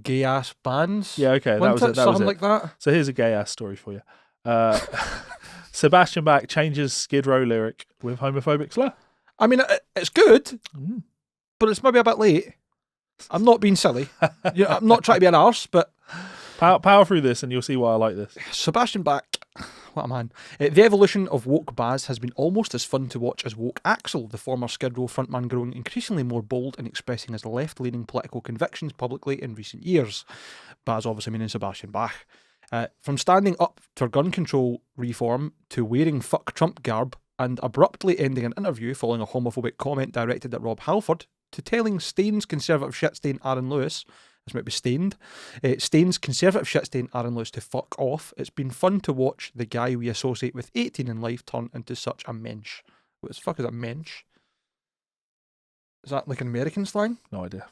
[SPEAKER 2] Gay ass bands.
[SPEAKER 1] Yeah, okay, that was it. That was it.
[SPEAKER 2] Like that.
[SPEAKER 1] So here's a gay ass story for you. Sebastian Bach changes Skid Row lyric with homophobic slur.
[SPEAKER 2] I mean, it's good, but it's maybe a bit late. I'm not being silly. I'm not trying to be an arse, but
[SPEAKER 1] power through this and you'll see why I like this.
[SPEAKER 2] Sebastian Bach, what a man. The evolution of woke Baz has been almost as fun to watch as woke Axl, the former Skid Row frontman, growing increasingly more bold and expressing his left-leaning political convictions publicly in recent years. Baz obviously meaning Sebastian Bach. From standing up for gun control reform to wearing fuck Trump garb and abruptly ending an interview following a homophobic comment directed at Rob Halford, to telling Stain's conservative shitstain Aaron Lewis, this might be Stained, Stain's conservative shitstain Aaron Lewis to fuck off, it's been fun to watch the guy we associate with 18 in life turn into such a mensch. What the fuck is a mensch? Is that like an American slang?
[SPEAKER 1] No idea.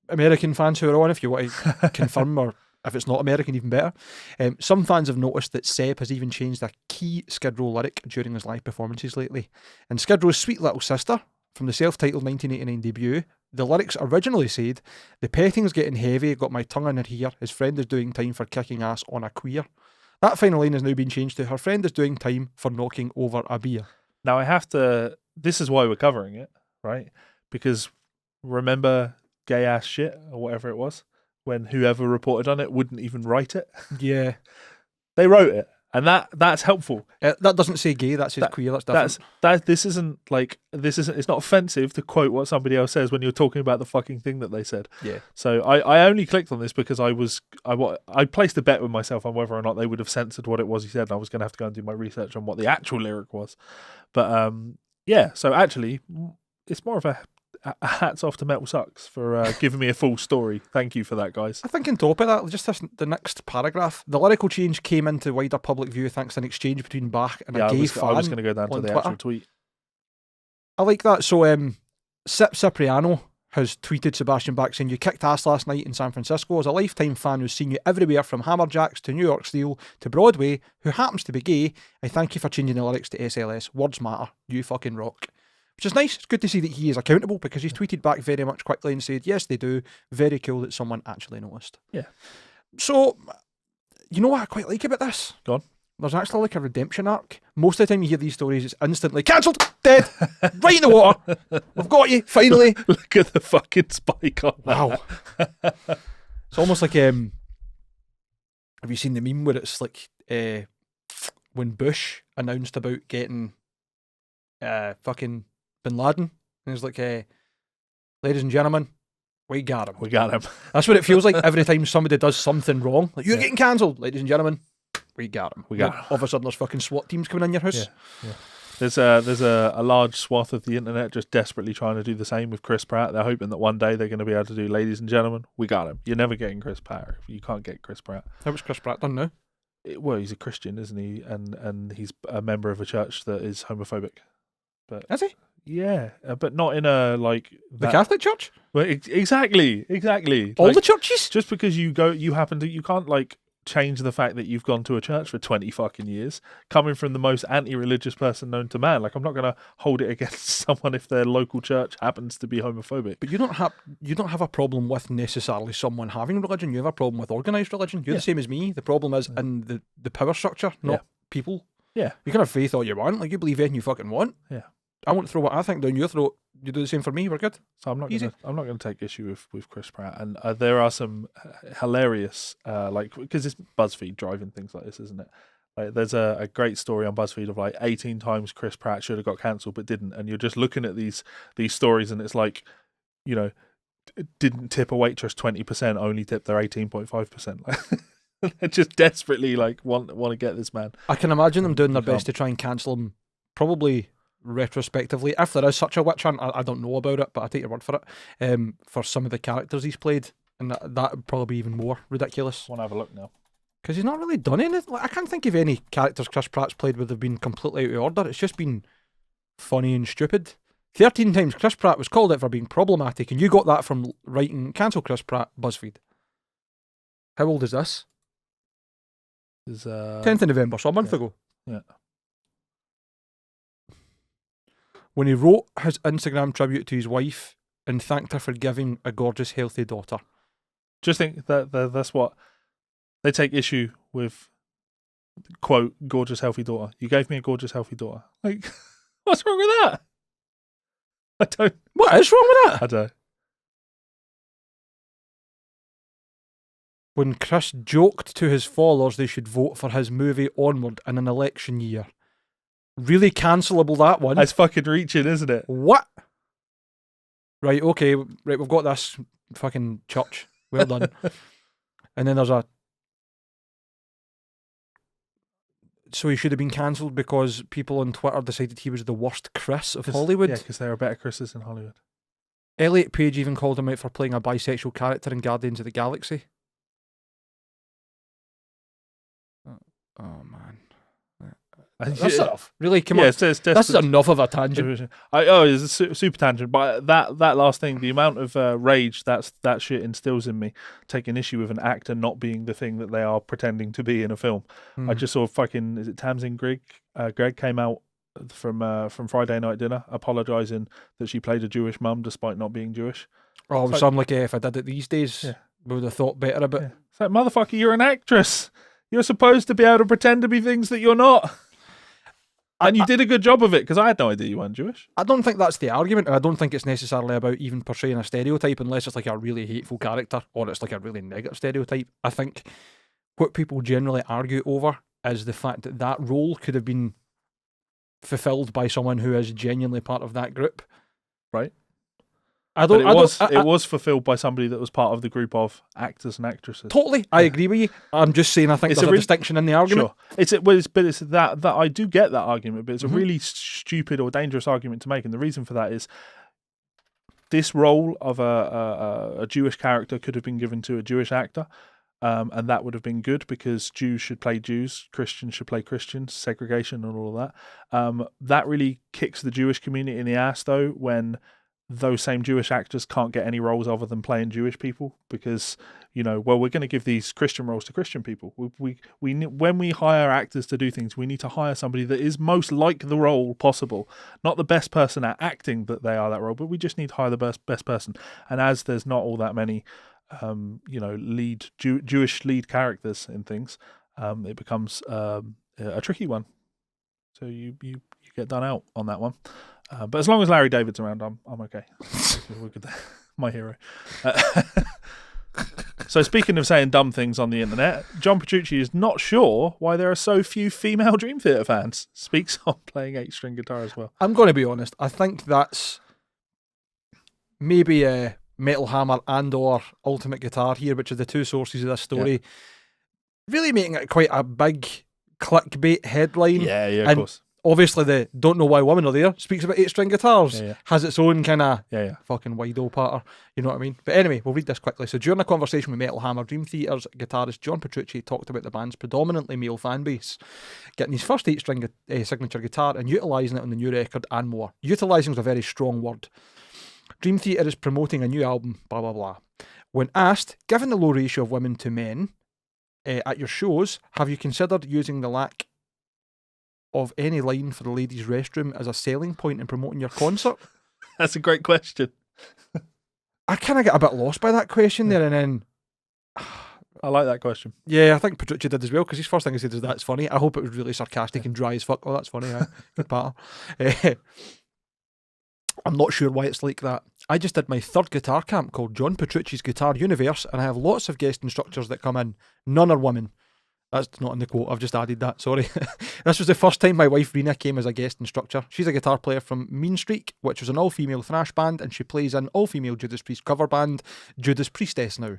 [SPEAKER 2] American fans who are on, if you want to confirm, or if it's not American, even better. Some fans have noticed that Seb has even changed a key Skid Row lyric during his live performances lately. In Skid Row's Sweet Little Sister, from the self-titled 1989 debut, the lyrics originally said, "The petting's getting heavy, got my tongue in her ear, his friend is doing time for kicking ass on a queer." That final line has now been changed to, "Her friend is doing time for knocking over a beer."
[SPEAKER 1] Now I have to, this is why we're covering it, right? Because remember gay ass shit or whatever it was, when whoever reported on it wouldn't even write it?
[SPEAKER 2] Yeah.
[SPEAKER 1] They wrote it. And that's helpful.
[SPEAKER 2] That doesn't say gay, that says queer, that's different.
[SPEAKER 1] It's not offensive to quote what somebody else says when you're talking about the fucking thing that they said.
[SPEAKER 2] Yeah.
[SPEAKER 1] So I only clicked on this because I placed a bet with myself on whether or not they would have censored what it was he said, and I was going to have to go and do my research on what the actual lyric was. But yeah, so actually it's more of a hats off to Metal Sucks for giving me a full story. Thank you for that, guys.
[SPEAKER 2] I think on top of that, just the next paragraph, the lyrical change came into wider public view thanks to an exchange between Bach and a gay fan.
[SPEAKER 1] I was going to go down to
[SPEAKER 2] on
[SPEAKER 1] the
[SPEAKER 2] Twitter.
[SPEAKER 1] actual tweet.
[SPEAKER 2] I like that. So, Cipriano has tweeted Sebastian Bach saying, "You kicked ass last night in San Francisco. As a lifetime fan who's seen you everywhere from Hammerjacks to New York Steel to Broadway, who happens to be gay, I thank you for changing the lyrics to SLS. Words matter. You fucking rock." Which is nice. It's good to see that he is accountable because he's tweeted back very much quickly and said, yes, they do. Very cool that someone actually noticed.
[SPEAKER 1] Yeah.
[SPEAKER 2] So, you know what I quite like about this?
[SPEAKER 1] Go on.
[SPEAKER 2] There's actually like a redemption arc. Most of the time you hear these stories, it's instantly cancelled, dead, right in the water. We've got you, finally.
[SPEAKER 1] Look at the fucking spike on that.
[SPEAKER 2] Wow. It's almost like, have you seen the meme where it's like when Bush announced about getting fucking Bin Laden, and it's like, ladies and gentlemen, we got him.
[SPEAKER 1] We got him.
[SPEAKER 2] That's what it feels like every time somebody does something wrong. Like, you're getting cancelled, ladies and gentlemen. We got him.
[SPEAKER 1] We got him.
[SPEAKER 2] All of a sudden, there's fucking SWAT teams coming in your house.
[SPEAKER 1] Yeah. There's a large swath of the internet just desperately trying to do the same with Chris Pratt. They're hoping that one day they're going to be able to do, ladies and gentlemen, we got him. You're never getting Chris Pratt. You can't get Chris Pratt.
[SPEAKER 2] How was Chris Pratt done now?
[SPEAKER 1] Well, he's a Christian, isn't he? And he's a member of a church that is homophobic. But
[SPEAKER 2] Is he?
[SPEAKER 1] yeah, but not in a like
[SPEAKER 2] The Catholic Church?
[SPEAKER 1] Well, exactly.
[SPEAKER 2] All
[SPEAKER 1] Like,
[SPEAKER 2] the churches?
[SPEAKER 1] just because you can't like change the fact that you've gone to a church for 20 fucking years, coming from the most anti-religious person known to man. Like, I'm not going to hold it against someone if their local church happens to be homophobic.
[SPEAKER 2] But you don't have a problem with necessarily someone having religion. You have a problem with organised religion. You're the same as me. The problem is in the power structure, not people.
[SPEAKER 1] Yeah.
[SPEAKER 2] You can have faith all you want. Like, you believe anything you fucking want.
[SPEAKER 1] Yeah.
[SPEAKER 2] I won't throw what I think down your throat. You do the same for me. We're good.
[SPEAKER 1] So I'm not going to take issue with Chris Pratt, and there are some hilarious like, because it's BuzzFeed driving things like this, isn't it? Like, there's a great story on BuzzFeed of like 18 times Chris Pratt should have got cancelled but didn't, and you're just looking at these stories, and it's like, you know, didn't tip a waitress 20%, only tipped their 18.5%. Like, they just desperately like want to get this man.
[SPEAKER 2] I can imagine them doing their best to try and cancel him, probably retrospectively, if there is such a witch hunt. I don't know about it, but I take your word for it. For some of the characters he's played, and that would probably be even more ridiculous.
[SPEAKER 1] I want to have a look now,
[SPEAKER 2] because he's not really done anything. Like, I can't think of any characters Chris Pratt's played would have been completely out of order. It's just been funny and stupid. 13 times Chris Pratt was called out for being problematic, and you got that from writing cancel Chris Pratt BuzzFeed. How old is this? 10th of November, so a month ago.
[SPEAKER 1] Yeah.
[SPEAKER 2] When he wrote his Instagram tribute to his wife and thanked her for giving a gorgeous, healthy daughter.
[SPEAKER 1] Just think that's what they take issue with. Quote, gorgeous, healthy daughter. You gave me a gorgeous, healthy daughter. Like, what's wrong with that? I don't.
[SPEAKER 2] What is wrong with that?
[SPEAKER 1] I don't.
[SPEAKER 2] When Chris joked to his followers they should vote for his movie Onward in an election year. Really cancelable, that one.
[SPEAKER 1] It's fucking reaching, isn't it?
[SPEAKER 2] What? Right, okay, right, we've got this fucking church. Well done. And then there's so he should have been cancelled because people on Twitter decided he was the worst Chris of Hollywood.
[SPEAKER 1] Yeah, because there are better Chris's in Hollywood.
[SPEAKER 2] Elliot Page even called him out for playing a bisexual character in Guardians of the Galaxy. Oh man. That's enough. Really, come on.
[SPEAKER 1] This
[SPEAKER 2] is enough of a tangent.
[SPEAKER 1] It's a super tangent. But that last thing, the amount of rage that shit instills in me, taking issue with an actor not being the thing that they are pretending to be in a film. I just saw fucking, is it Tamsin Greg? Greg came out from Friday Night Dinner apologising that she played a Jewish mum despite not being Jewish.
[SPEAKER 2] Oh, so I'm like, if I did it these days, we would have thought better about it.
[SPEAKER 1] It's like, motherfucker, you're an actress. You're supposed to be able to pretend to be things that you're not. And you did a good job of it, because I had no idea you weren't Jewish.
[SPEAKER 2] I don't think that's the argument. I don't think it's necessarily about even portraying a stereotype unless it's like a really hateful character or it's like a really negative stereotype. I think what people generally argue over is the fact that that role could have been fulfilled by someone who is genuinely part of that group.
[SPEAKER 1] Right.
[SPEAKER 2] It
[SPEAKER 1] was fulfilled by somebody that was part of the group of actors and actresses.
[SPEAKER 2] Totally, I agree with you. I'm just saying I think there's a distinction in the argument.
[SPEAKER 1] Sure, it's that I do get that argument, but it's a really stupid or dangerous argument to make, and the reason for that is this role of a Jewish character could have been given to a Jewish actor. And that would have been good because Jews should play Jews, Christians should play Christians, segregation and all of that. That really kicks the Jewish community in the ass, though, when those same Jewish actors can't get any roles other than playing Jewish people because, we're going to give these Christian roles to Christian people. We when we hire actors to do things, we need to hire somebody that is most like the role possible. Not the best person at acting that they are that role, but we just need to hire the best person. And as there's not all that many Jewish lead characters in things, it becomes a tricky one. So you get done out on that one. But as long as Larry David's around, I'm okay. We're good there. My hero. So speaking of saying dumb things on the internet, John Petrucci is not sure why there are so few female Dream Theater fans. Speaks on playing 8-string guitar as well.
[SPEAKER 2] I'm going to be honest. I think that's maybe a Metal Hammer and or Ultimate Guitar here, which are the two sources of this story, really making it quite a big clickbait headline.
[SPEAKER 1] Yeah, of course.
[SPEAKER 2] Obviously, the Don't Know Why Women Are There speaks about 8-string guitars, has its own kind of fucking wide patter, you know what I mean? But anyway, we'll read this quickly. So during a conversation with Metal Hammer, Dream Theater's guitarist John Petrucci talked about the band's predominantly male fan base, getting his first 8-string signature guitar and utilising it on the new record and more. Utilising is a very strong word. Dream Theater is promoting a new album, blah, blah, blah. When asked, given the low ratio of women to men at your shows, have you considered using the lack of any line for the ladies' restroom as a selling point in promoting your concert?
[SPEAKER 1] That's a great question.
[SPEAKER 2] I kind of get a bit lost by that question there, and then
[SPEAKER 1] I like that question.
[SPEAKER 2] Yeah, I think Petrucci did as well, because his first thing he said is, that's funny. I hope it was really sarcastic and dry as fuck. Oh, that's funny, good patter. I'm not sure why it's like that. I just did my third guitar camp called John Petrucci's Guitar Universe, and I have lots of guest instructors that come in. None are women. That's not in the quote, I've just added that, sorry. This was the first time my wife Rena came as a guest instructor. She's a guitar player from Mean Streak, which was an all-female thrash band, and she plays in all-female Judas Priest cover band, Judas Priestess now.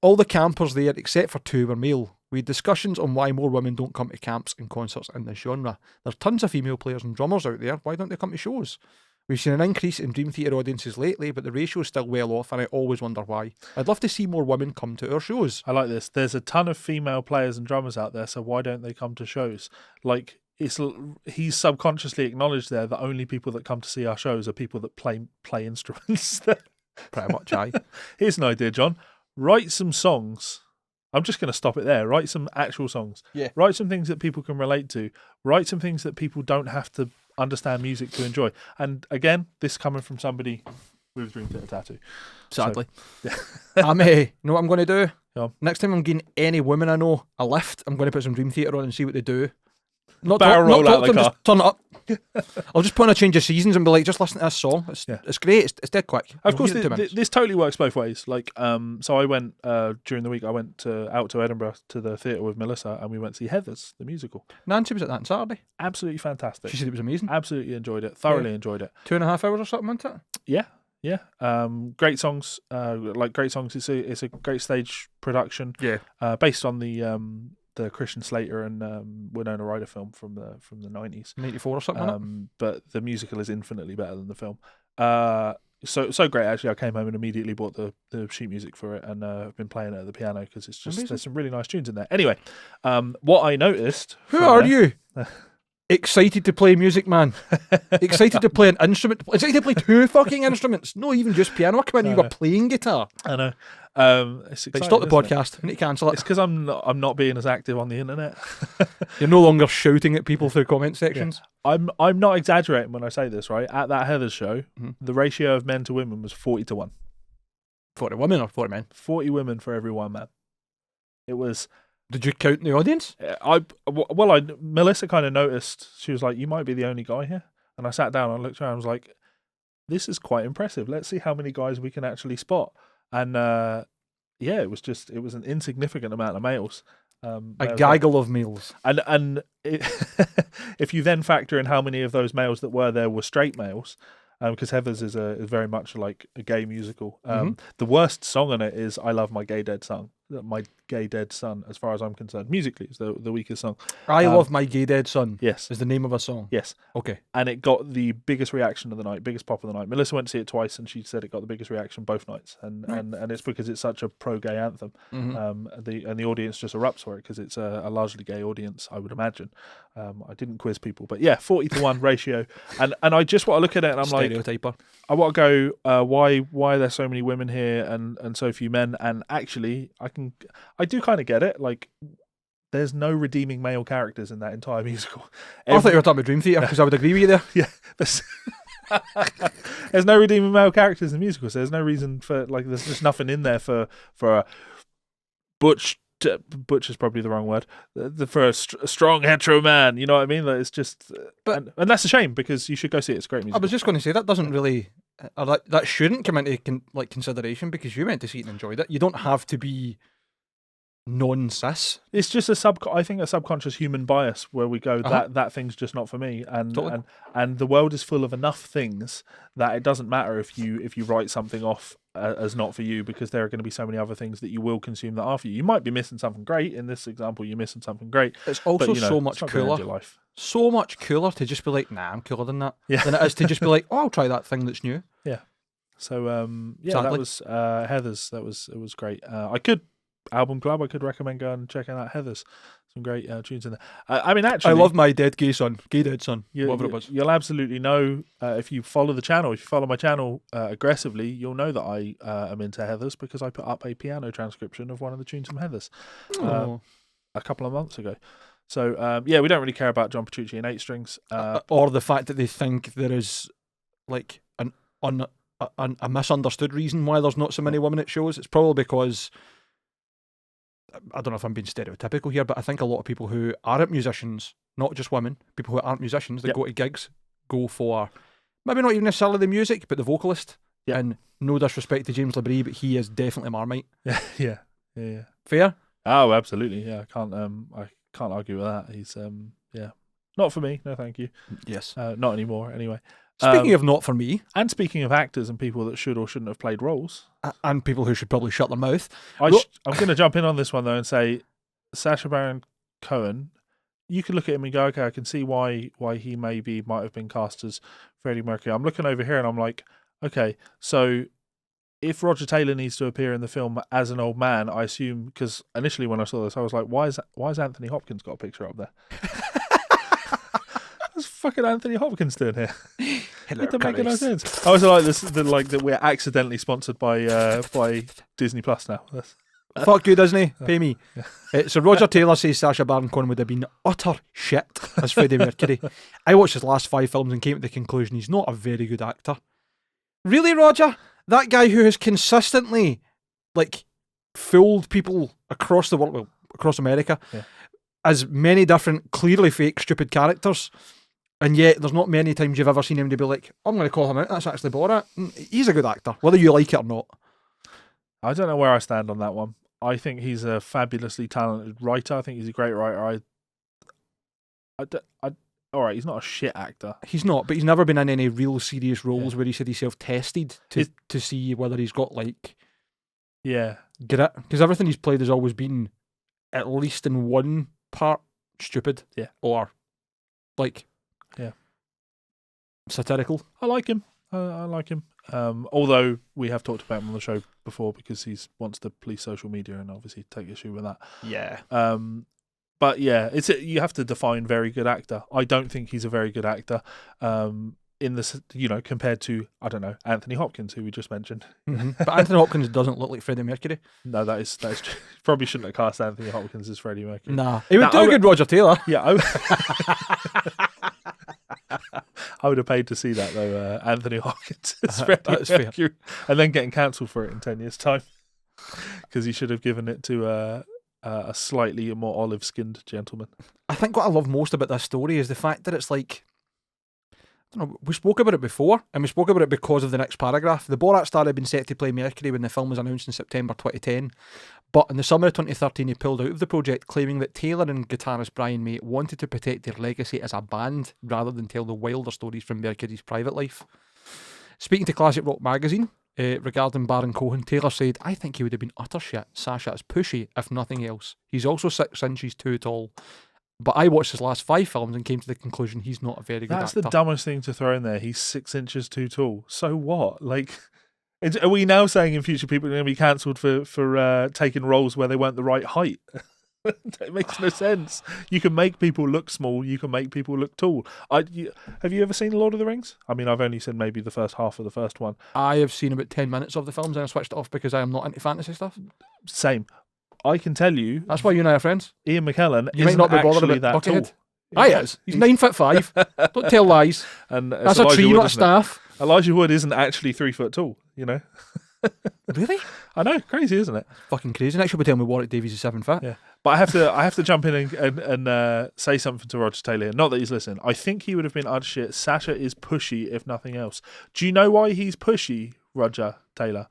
[SPEAKER 2] All the campers there, except for 2, were male. We had discussions on why more women don't come to camps and concerts in this genre. There's tons of female players and drummers out there, why don't they come to shows? We've seen an increase in Dream Theater audiences lately, but the ratio is still well off, and I always wonder why. I'd love to see more women come to our shows.
[SPEAKER 1] I like this. There's a ton of female players and drummers out there, so why don't they come to shows? Like, he's subconsciously acknowledged there that only people that come to see our shows are people that play instruments.
[SPEAKER 2] Pretty much, aye.
[SPEAKER 1] Here's an idea, John. Write some songs. I'm just going to stop it there. Write some actual songs.
[SPEAKER 2] Yeah.
[SPEAKER 1] Write some things that people can relate to. Write some things that people don't have to understand music to enjoy. And again, this coming from somebody with a Dream Theater tattoo.
[SPEAKER 2] Sadly.
[SPEAKER 1] So,
[SPEAKER 2] you know what I'm going to do?
[SPEAKER 1] Yeah.
[SPEAKER 2] Next time I'm giving any women I know a lift, I'm going to put some Dream Theater on and see what they do.
[SPEAKER 1] Barrel roll out the car.
[SPEAKER 2] Just turn it up. I'll just put on a change of seasons and be like, just listen to this song. It's great. It's dead quick.
[SPEAKER 1] Of course, this totally works both ways. Like, so I went during the week. I went out to Edinburgh to the theatre with Melissa, and we went to see Heathers, the musical.
[SPEAKER 2] Nancy was at that on Saturday.
[SPEAKER 1] Absolutely fantastic.
[SPEAKER 2] She said it was amazing.
[SPEAKER 1] Absolutely enjoyed it. Thoroughly enjoyed it.
[SPEAKER 2] 2.5 hours or something, wasn't it?
[SPEAKER 1] Yeah. Great songs. Great songs. It's a great stage production.
[SPEAKER 2] Yeah.
[SPEAKER 1] Based on the Christian Slater and Winona Ryder film from the 90s,
[SPEAKER 2] 94 or something.
[SPEAKER 1] But the musical is infinitely better than the film. So great actually. I came home and immediately bought the sheet music for it, and I've been playing it at the piano because it's just there's some really nice tunes in there. Anyway, what I noticed.
[SPEAKER 2] Who are you? Excited to play music, man. Excited to play an instrument. Excited to play 2 fucking instruments. No, even just piano. I come in and you were playing guitar.
[SPEAKER 1] I know. It's exciting,
[SPEAKER 2] stop the podcast. I need to cancel it.
[SPEAKER 1] It's because I'm not being as active on the internet.
[SPEAKER 2] You're no longer shouting at people through comment sections.
[SPEAKER 1] Yeah. I'm not exaggerating when I say this, right? At that Heathers show, the ratio of men to women was 40-1.
[SPEAKER 2] 40 women or 40 men?
[SPEAKER 1] 40 women for every 1 man. It was.
[SPEAKER 2] Did you count in the audience?
[SPEAKER 1] Melissa kind of noticed. She was like, "You might be the only guy here." And I sat down and I looked around. I was like, "This is quite impressive. Let's see how many guys we can actually spot." And it was an insignificant amount of males.
[SPEAKER 2] A gaggle of males.
[SPEAKER 1] And if you then factor in how many of those males that were there were straight males, because Heathers is very much like a gay musical. The worst song on it is "I Love My Gay Dead" song. My Gay Dead Son, as far as I'm concerned. Musically, it's the weakest song.
[SPEAKER 2] I Love My Gay Dead Son.
[SPEAKER 1] Yes.
[SPEAKER 2] Is the name of a song.
[SPEAKER 1] Yes.
[SPEAKER 2] Okay.
[SPEAKER 1] And it got the biggest reaction of the night, biggest pop of the night. Melissa went to see it twice, and she said it got the biggest reaction both nights. And it's because it's such a pro-gay anthem. The audience just erupts for it because it's a largely gay audience, I would imagine. I didn't quiz people, but yeah, 40-1 ratio. And I just want to look at it, and I'm
[SPEAKER 2] Stereotyper.
[SPEAKER 1] like, I want to go, why are there so many women here and so few men? And actually, I do kind of get it. Like, there's no redeeming male characters in that entire musical.
[SPEAKER 2] I thought you were talking about Dream Theater because I would agree with you there.
[SPEAKER 1] Yeah, there's no redeeming male characters in the musical, so there's no reason for, like, there's just nothing in there for a butch is probably the wrong word, for a strong hetero man, you know what I mean? Like, it's just, and that's a shame because you should go see it. It's a great musical.
[SPEAKER 2] I was just going to say that doesn't really, that shouldn't come into consideration because you went to see it and enjoyed it. You don't have to be non-cis.
[SPEAKER 1] It's just I think a subconscious human bias where we go that thing's just not for me, and
[SPEAKER 2] Totally.
[SPEAKER 1] and the world is full of enough things that it doesn't matter if you write something off as not for you, because there are going to be so many other things that you will consume that are for you. You might be missing something great. In this example, you're missing something great.
[SPEAKER 2] It's also
[SPEAKER 1] but,
[SPEAKER 2] so much cooler.
[SPEAKER 1] Your life.
[SPEAKER 2] So much cooler to just be like, nah, I'm cooler than that.
[SPEAKER 1] Yeah.
[SPEAKER 2] Than it is to just be like, oh, I'll try that thing that's new.
[SPEAKER 1] Yeah. So yeah,
[SPEAKER 2] Sadly.
[SPEAKER 1] that was Heather's. It was great. I could recommend going and checking out Heather's. Some great tunes in there. I mean, actually,
[SPEAKER 2] I love my Gay Dead Son, whatever it was.
[SPEAKER 1] You'll absolutely know if you follow the channel. If you follow my channel aggressively, you'll know that I am into Heather's because I put up a piano transcription of one of the tunes from Heather's a couple of months ago. So yeah, we don't really care about John Petrucci and 8 strings,
[SPEAKER 2] or the fact that they think there is like a misunderstood reason why there's not so many women at shows. It's probably because, I don't know if I'm being stereotypical here, but I think a lot of people who aren't musicians, not just women, people who aren't musicians that go to gigs, go for maybe not even necessarily the music, but the vocalist.
[SPEAKER 1] Yep.
[SPEAKER 2] And no disrespect to James LeBrie, but he is definitely Marmite.
[SPEAKER 1] Yeah.
[SPEAKER 2] Fair?
[SPEAKER 1] Oh, absolutely. Yeah, I can't argue with that. He's not for me. No, thank you.
[SPEAKER 2] Yes.
[SPEAKER 1] Not anymore. Anyway.
[SPEAKER 2] Speaking of not for me,
[SPEAKER 1] and speaking of actors and people that should or shouldn't have played roles,
[SPEAKER 2] and people who should probably shut their mouth,
[SPEAKER 1] I'm going to jump in on this one though and say, Sacha Baron Cohen, you could look at him and go, okay, I can see why he might have been cast as Freddie Mercury. I'm looking over here and I'm like, okay, so if Roger Taylor needs to appear in the film as an old man, I assume, because initially when I saw this, I was like, why is Anthony Hopkins got a picture up there? What's fucking Anthony Hopkins doing here?
[SPEAKER 2] Hello,
[SPEAKER 1] it doesn't make no sense. I was like, that we're accidentally sponsored by Disney Plus now.
[SPEAKER 2] Fuck you, Disney. Pay me. So Roger Taylor says Sacha Baron Cohen would have been utter shit as Freddie Mercury. I watched his last 5 films and came to the conclusion he's not a very good actor. Really, Roger? That guy who has consistently fooled people across the world, across America, as many different, clearly fake, stupid characters. And yet, there's not many times you've ever seen him to be like, I'm going to call him out, that's actually Borat. He's a good actor, whether you like it or not.
[SPEAKER 1] I don't know where I stand on that one. I think he's a fabulously talented writer. I think he's a great writer. All right, he's not a shit actor.
[SPEAKER 2] He's not, but he's never been in any real serious roles where he said he's self-tested to see whether he's got, grit. Because everything he's played has always been, at least in one part, stupid.
[SPEAKER 1] Yeah.
[SPEAKER 2] Or, satirical.
[SPEAKER 1] I like him. I like him. Although we have talked about him on the show before because he wants to police social media and obviously take issue with that.
[SPEAKER 2] Yeah.
[SPEAKER 1] But yeah, you have to define very good actor. I don't think he's a very good actor. In this, compared to, I don't know, Anthony Hopkins, who we just mentioned.
[SPEAKER 2] Mm-hmm. But Anthony Hopkins doesn't look like Freddie Mercury.
[SPEAKER 1] No, that is true. Probably shouldn't have cast Anthony Hopkins as Freddie Mercury.
[SPEAKER 2] Nah, he would do a good Roger Taylor.
[SPEAKER 1] Yeah, I would have paid to see that though. Anthony Hopkins as Freddie Mercury, and then getting cancelled for it in 10 years' time because he should have given it to a slightly more olive-skinned gentleman.
[SPEAKER 2] I think what I love most about this story is the fact that it's like, I don't know, we spoke about it before, and we spoke about it because of the next paragraph. The Borat star had been set to play Mercury when the film was announced in September 2010, but in the summer of 2013 he pulled out of the project, claiming that Taylor and guitarist Brian May wanted to protect their legacy as a band rather than tell the wilder stories from Mercury's private life. Speaking to Classic Rock magazine, regarding Baron Cohen, Taylor said, I think he would have been utter shit. Sasha is pushy, if nothing else. He's also 6 inches too tall. But I watched his last 5 films and came to the conclusion he's not a very good
[SPEAKER 1] That's
[SPEAKER 2] actor.
[SPEAKER 1] the dumbest thing to throw in there. He's 6 inches too tall. So what? Like, are we now saying in future people are going to be cancelled for taking roles where they weren't the right height? It makes no sense. You can make people look small. You can make people look tall. Have you ever seen Lord of the Rings? I mean, I've only seen maybe the first half of the first one.
[SPEAKER 2] I have seen about 10 minutes of the films and I switched it off because I am not into fantasy stuff.
[SPEAKER 1] Same. I can tell you.
[SPEAKER 2] That's why you and I are friends.
[SPEAKER 1] Ian McKellen
[SPEAKER 2] You might
[SPEAKER 1] isn't
[SPEAKER 2] not be bothered
[SPEAKER 1] actually
[SPEAKER 2] about
[SPEAKER 1] that tall.
[SPEAKER 2] Buckethead. He is. He's 9'5". Don't tell lies.
[SPEAKER 1] And
[SPEAKER 2] That's a tree, not a staff.
[SPEAKER 1] Elijah Wood isn't actually 3 foot tall, you know?
[SPEAKER 2] Really?
[SPEAKER 1] I know, crazy, isn't it?
[SPEAKER 2] Fucking crazy. Next you'll be telling me Warwick Davies is 7 foot.
[SPEAKER 1] Yeah. But I have to jump in and say something to Roger Taylor here. Not that he's listening. I think he would have been utter shit. Sasha is pushy, if nothing else. Do you know why he's pushy, Roger Taylor?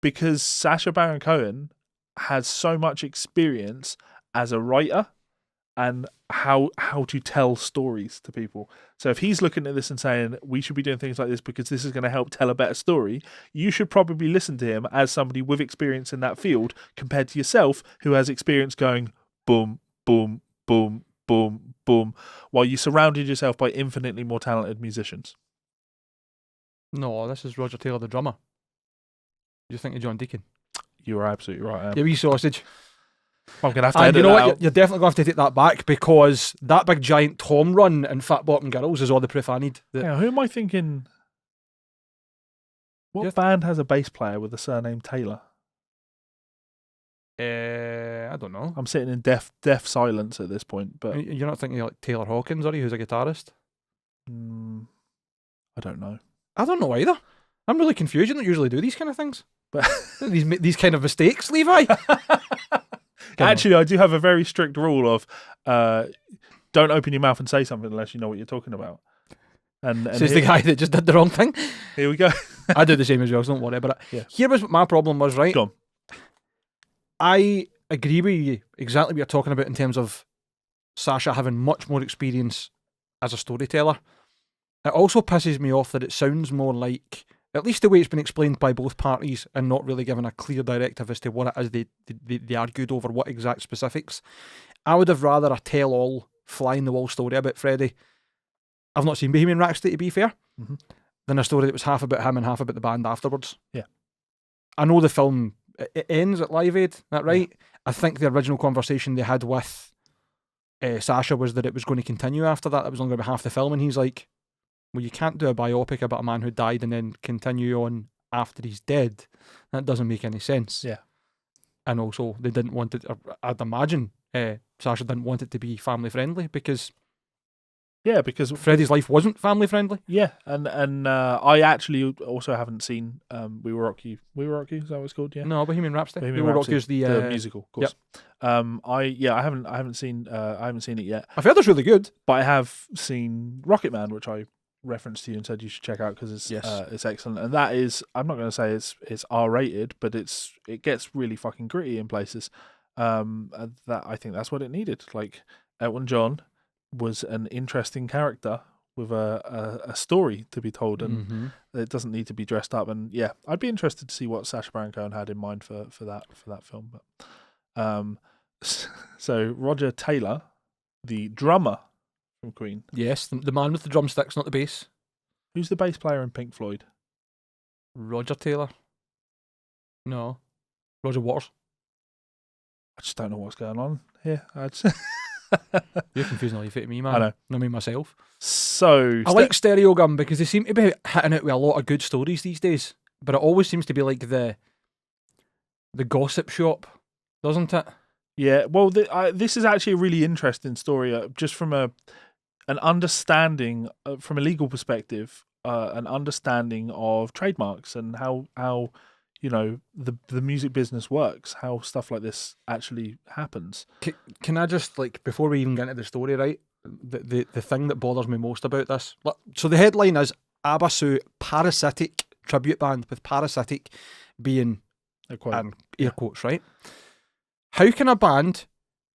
[SPEAKER 1] Because Sacha Baron Cohen has so much experience as a writer and how to tell stories to people. So if he's looking at this and saying we should be doing things like this because this is going to help tell a better story, you should probably listen to him as somebody with experience in that field compared to yourself who has experience going boom, boom, boom, boom, boom, while you surrounded yourself by infinitely more talented musicians.
[SPEAKER 2] No, this is Roger Taylor, the drummer. You think of John Deacon?
[SPEAKER 1] You are absolutely right.
[SPEAKER 2] Yeah, wee sausage.
[SPEAKER 1] I'm going to have to
[SPEAKER 2] And
[SPEAKER 1] edit
[SPEAKER 2] you know
[SPEAKER 1] that
[SPEAKER 2] what?
[SPEAKER 1] out.
[SPEAKER 2] You're definitely going to have to take that back because that big giant Tom run in Fat Bottom Girls is all the proof I need.
[SPEAKER 1] Yeah, who am I thinking? What band has a bass player with the surname Taylor?
[SPEAKER 2] I don't know.
[SPEAKER 1] I'm sitting in deaf silence at this point, but
[SPEAKER 2] You're not thinking like Taylor Hawkins, are you, who's a guitarist?
[SPEAKER 1] I don't know.
[SPEAKER 2] I don't know either. I'm really confused. You don't usually do these kind of things.
[SPEAKER 1] But
[SPEAKER 2] these kind of mistakes, Levi.
[SPEAKER 1] Actually, I do have a very strict rule of don't open your mouth and say something unless you know what you're talking about. And
[SPEAKER 2] Says the guy that just did the wrong thing.
[SPEAKER 1] Here we go.
[SPEAKER 2] I do the same as well, so don't worry about it.
[SPEAKER 1] Yeah.
[SPEAKER 2] Here was what my problem was, right?
[SPEAKER 1] Go on.
[SPEAKER 2] I agree with you exactly what you're talking about in terms of Sasha having much more experience as a storyteller. It also pisses me off that it sounds more like, at least the way it's been explained by both parties and not really given a clear directive as to what it is they argued over, what exact specifics. I would have rather a tell-all, fly-in-the-wall story about Freddie. I've not seen Bohemian Rhapsody, to be fair, than a story that was half about him and half about the band afterwards.
[SPEAKER 1] Yeah.
[SPEAKER 2] I know the film, it ends at Live Aid, is that right? Yeah. I think the original conversation they had with Sasha was that it was going to continue after that. It was only going to be half the film, and he's like, well, you can't do a biopic about a man who died and then continue on after he's dead. That doesn't make any sense.
[SPEAKER 1] Yeah.
[SPEAKER 2] And also, they didn't want it, I'd imagine Sasha didn't want it to be family friendly because Freddie's life wasn't family friendly.
[SPEAKER 1] Yeah, and I actually also haven't seen We Will Rock You. We Will Rock You, is that what it's called? Yeah.
[SPEAKER 2] No, Bohemian Rhapsody.
[SPEAKER 1] Bohemian
[SPEAKER 2] We Will Rock
[SPEAKER 1] Rhapsody,
[SPEAKER 2] You is
[SPEAKER 1] the musical, of course.
[SPEAKER 2] Yep.
[SPEAKER 1] I haven't seen it yet.
[SPEAKER 2] I've heard it's really good,
[SPEAKER 1] but I have seen Rocket Man, which I referenced to you and said you should check out because it's excellent. And that is, I'm not going to say it's R-rated, but it gets really fucking gritty in places. That I think that's what it needed. Like Elton John was an interesting character with a story to be told, and it doesn't need to be dressed up. And yeah, I'd be interested to see what Sacha Baron Cohen had in mind for that film. But so Roger Taylor, the drummer from Queen.
[SPEAKER 2] Yes, the man with the drumsticks, not the bass.
[SPEAKER 1] Who's the bass player in Pink Floyd?
[SPEAKER 2] Roger Taylor. No, Roger Waters.
[SPEAKER 1] I just don't know what's going on here.
[SPEAKER 2] You're confusing all you fit to me, man.
[SPEAKER 1] I know.
[SPEAKER 2] Not me myself.
[SPEAKER 1] So
[SPEAKER 2] I like Stereo Gum because they seem to be hitting it with a lot of good stories these days. But it always seems to be like the gossip shop, doesn't it?
[SPEAKER 1] Yeah. Well, this is actually a really interesting story, just from an understanding, from a legal perspective, an understanding of trademarks and how you know the music business works, how stuff like this actually happens.
[SPEAKER 2] Can I just, like, before we even get into the story, right? The thing that bothers me most about this. So the headline is Abba sue Parasitic tribute band, with Parasitic being air quotes, right? How can a band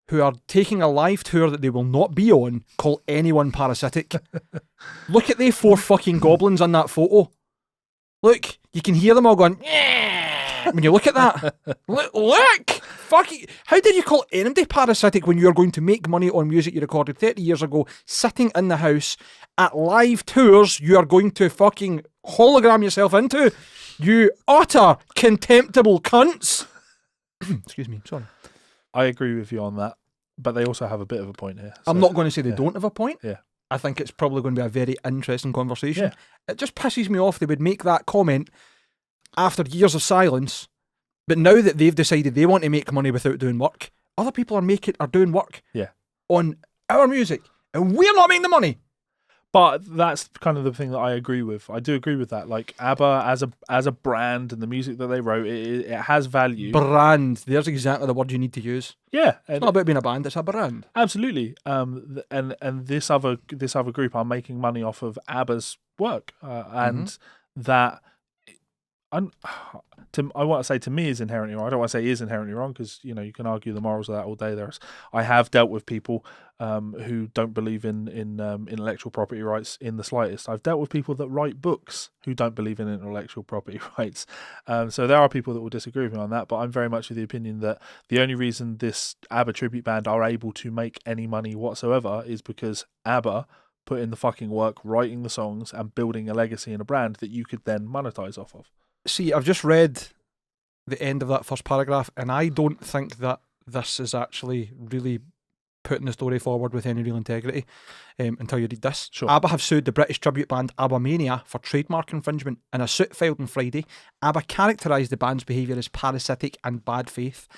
[SPEAKER 2] who are taking a live tour that they will not be on call anyone parasitic? Look at the 4 fucking goblins on that photo. Look, you can hear them all going, "Yeah," when you look at that. Look! Fuck you. How did you call anybody parasitic when you're going to make money on music you recorded 30 years ago, sitting in the house at live tours you are going to fucking hologram yourself into? You utter contemptible cunts. Excuse me, sorry.
[SPEAKER 1] I agree with you on that, but they also have a bit of a point here.
[SPEAKER 2] I'm not going to say they don't have a point.
[SPEAKER 1] Yeah.
[SPEAKER 2] I think it's probably going to be a very interesting conversation.
[SPEAKER 1] Yeah.
[SPEAKER 2] It just pisses me off they would make that comment after years of silence, but now that they've decided they want to make money without doing work, other people are doing work on our music, and we're not making the money.
[SPEAKER 1] But that's kind of the thing that I agree with. I do agree with that. Like ABBA as a brand and the music that they wrote, it has value.
[SPEAKER 2] Brand. There's exactly the word you need to use.
[SPEAKER 1] Yeah,
[SPEAKER 2] it's not about being a band. It's a brand.
[SPEAKER 1] Absolutely. And this other group are making money off of ABBA's work, and that. I want to say to me is inherently wrong. I don't want to say is inherently wrong because you can argue the morals of that all day. I have dealt with people who don't believe in intellectual property rights in the slightest. I've dealt with people that write books who don't believe in intellectual property rights. So there are people that will disagree with me on that, but I'm very much of the opinion that the only reason this ABBA tribute band are able to make any money whatsoever is because ABBA put in the fucking work writing the songs and building a legacy and a brand that you could then monetize off of.
[SPEAKER 2] See, I've just read the end of that first paragraph, and I don't think that this is actually really putting the story forward with any real integrity until you read this.
[SPEAKER 1] Sure.
[SPEAKER 2] ABBA have sued the British tribute band ABBA Mania for trademark infringement. In a suit filed on Friday, ABBA characterised the band's behaviour as parasitic and bad faith,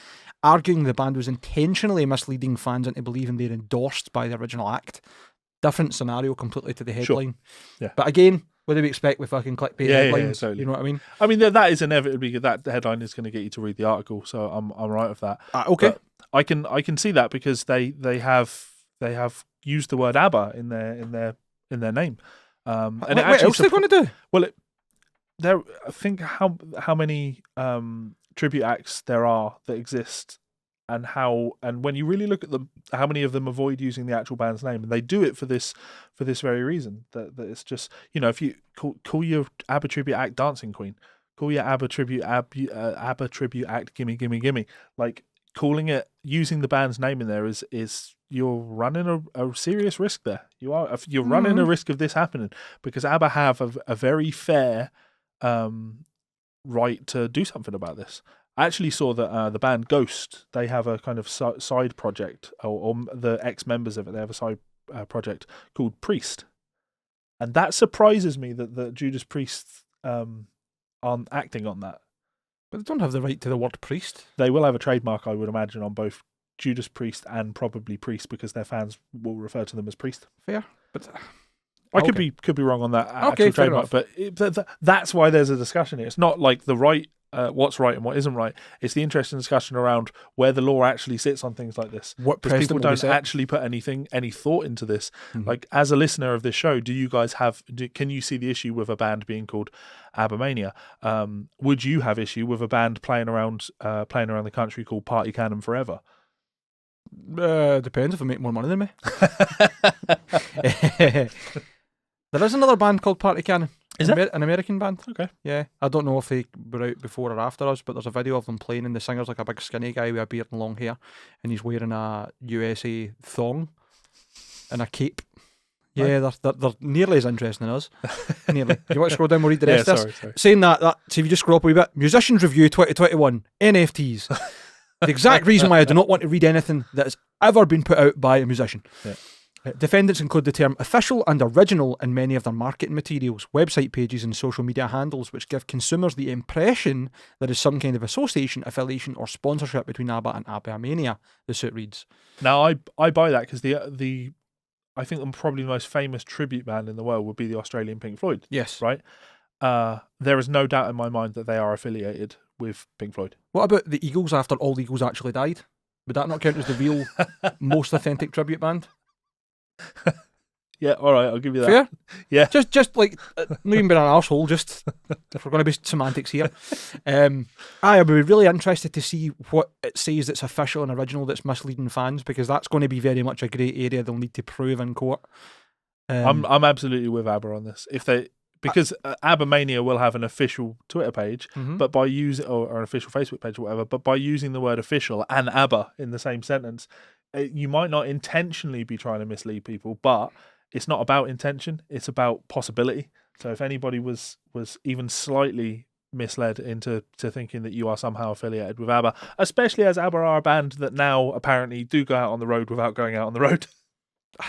[SPEAKER 2] arguing the band was intentionally misleading fans into believing they're endorsed by the original act. Different scenario completely to the headline.
[SPEAKER 1] Sure. Yeah.
[SPEAKER 2] But again, what do we expect with fucking clickbait headlines?
[SPEAKER 1] Yeah, totally.
[SPEAKER 2] You know what I mean?
[SPEAKER 1] I mean, that is inevitably that the headline is going to get you to read the article, so I'm right with that.
[SPEAKER 2] Okay.
[SPEAKER 1] But I can see that because they have used the word ABBA in their name. And
[SPEAKER 2] what else are they going to do?
[SPEAKER 1] Well, think how many tribute acts there are that exist. And when you really look at them, how many of them avoid using the actual band's name, and they do it for this very reason. That it's just if you call your ABBA tribute act Dancing Queen, call your ABBA tribute act Gimme Gimme Gimme. Like calling it using the band's name in there is you're running a serious risk there. You're running a risk of this happening because ABBA have a very fair right to do something about this. I actually saw that the band Ghost, they have a kind of side project, or the ex-members of it, they have a side project called Priest. And that surprises me that Judas Priest aren't acting on that.
[SPEAKER 2] But they don't have the right to the word priest.
[SPEAKER 1] They will have a trademark, I would imagine, on both Judas Priest and probably Priest because their fans will refer to them as Priest.
[SPEAKER 2] Fair, but...
[SPEAKER 1] I could be wrong on that actual trademark, but that's why there's a discussion here. It's not like the right... what's right and what isn't right. It's the interesting discussion around where the law actually sits on things like this.
[SPEAKER 2] What
[SPEAKER 1] because people don't actually put any thought into this. Like as a listener of this show, do you guys can you see the issue with a band being called ABBA Mania? Would you have issue with a band playing around the country called Party Cannon Forever?
[SPEAKER 2] Depends if I make more money than me. There is another band called Party Cannon.
[SPEAKER 1] Is it?
[SPEAKER 2] An American band?
[SPEAKER 1] Okay.
[SPEAKER 2] Yeah. I don't know if they were out before or after us, but there's a video of them playing, and the singer's like a big skinny guy with a beard and long hair, and he's wearing a USA thong and a cape. Yeah, they're nearly as interesting as us. Nearly. You want to scroll down? We'll read the rest of this.
[SPEAKER 1] Sorry.
[SPEAKER 2] Saying that, see if you just scroll up a wee bit. Musicians Review 2021, NFTs. The exact reason why I do not want to read anything that has ever been put out by a musician.
[SPEAKER 1] Yeah.
[SPEAKER 2] Defendants include the term official and original in many of their marketing materials, website pages and social media handles, which give consumers the impression there is some kind of association, affiliation or sponsorship between ABBA and ABBA Mania, the suit reads.
[SPEAKER 1] Now, I buy that because I think probably the most famous tribute band in the world would be the Australian Pink Floyd.
[SPEAKER 2] Yes.
[SPEAKER 1] Right? There is no doubt in my mind that they are affiliated with Pink Floyd.
[SPEAKER 2] What about the Eagles after all the Eagles actually died? Would that not count as the real, most authentic tribute band?
[SPEAKER 1] Yeah, all right, I'll give you that.
[SPEAKER 2] Fair?
[SPEAKER 1] Yeah.
[SPEAKER 2] Just like, not even being an arsehole, just if we're going to be semantics here. I would be really interested to see what it says that's official and original that's misleading fans, because that's going to be very much a grey area they'll need to prove in court.
[SPEAKER 1] I'm absolutely with ABBA on this. because ABBA Mania will have an official Twitter page,
[SPEAKER 2] Mhm.
[SPEAKER 1] but by using or an official Facebook page or whatever, but by using the word official and ABBA in the same sentence, you might not intentionally be trying to mislead people, but it's not about intention; it's about possibility. So if anybody was even slightly misled into thinking that you are somehow affiliated with ABBA, especially as ABBA are a band that now apparently do go out on the road without going out on the road.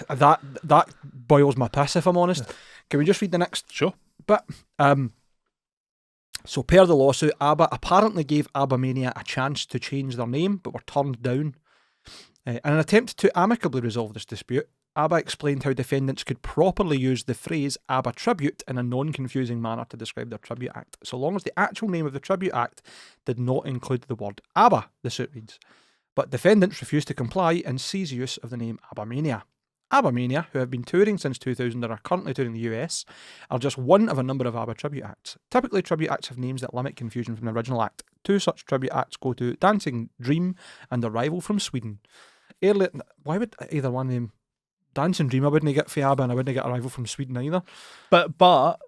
[SPEAKER 2] That boils my piss, if I'm honest. Can we just read the next
[SPEAKER 1] Sure.
[SPEAKER 2] bit? So per the lawsuit, ABBA apparently gave ABBA Mania a chance to change their name, but were turned down. In an attempt to amicably resolve this dispute, ABBA explained how defendants could properly use the phrase ABBA Tribute in a non-confusing manner to describe their tribute act, so long as the actual name of the tribute act did not include the word ABBA, the suit reads. But defendants refused to comply and seize use of the name ABBA Mania. ABBA Mania, who have been touring since 2000 and are currently touring the US, are just one of a number of ABBA tribute acts. Typically, tribute acts have names that limit confusion from the original act. Two such tribute acts go to Dancing Dream and a rival from Sweden. Why would either one of them... Dancing Dream I wouldn't get for ABBA, and I wouldn't get a rival from Sweden either.
[SPEAKER 1] But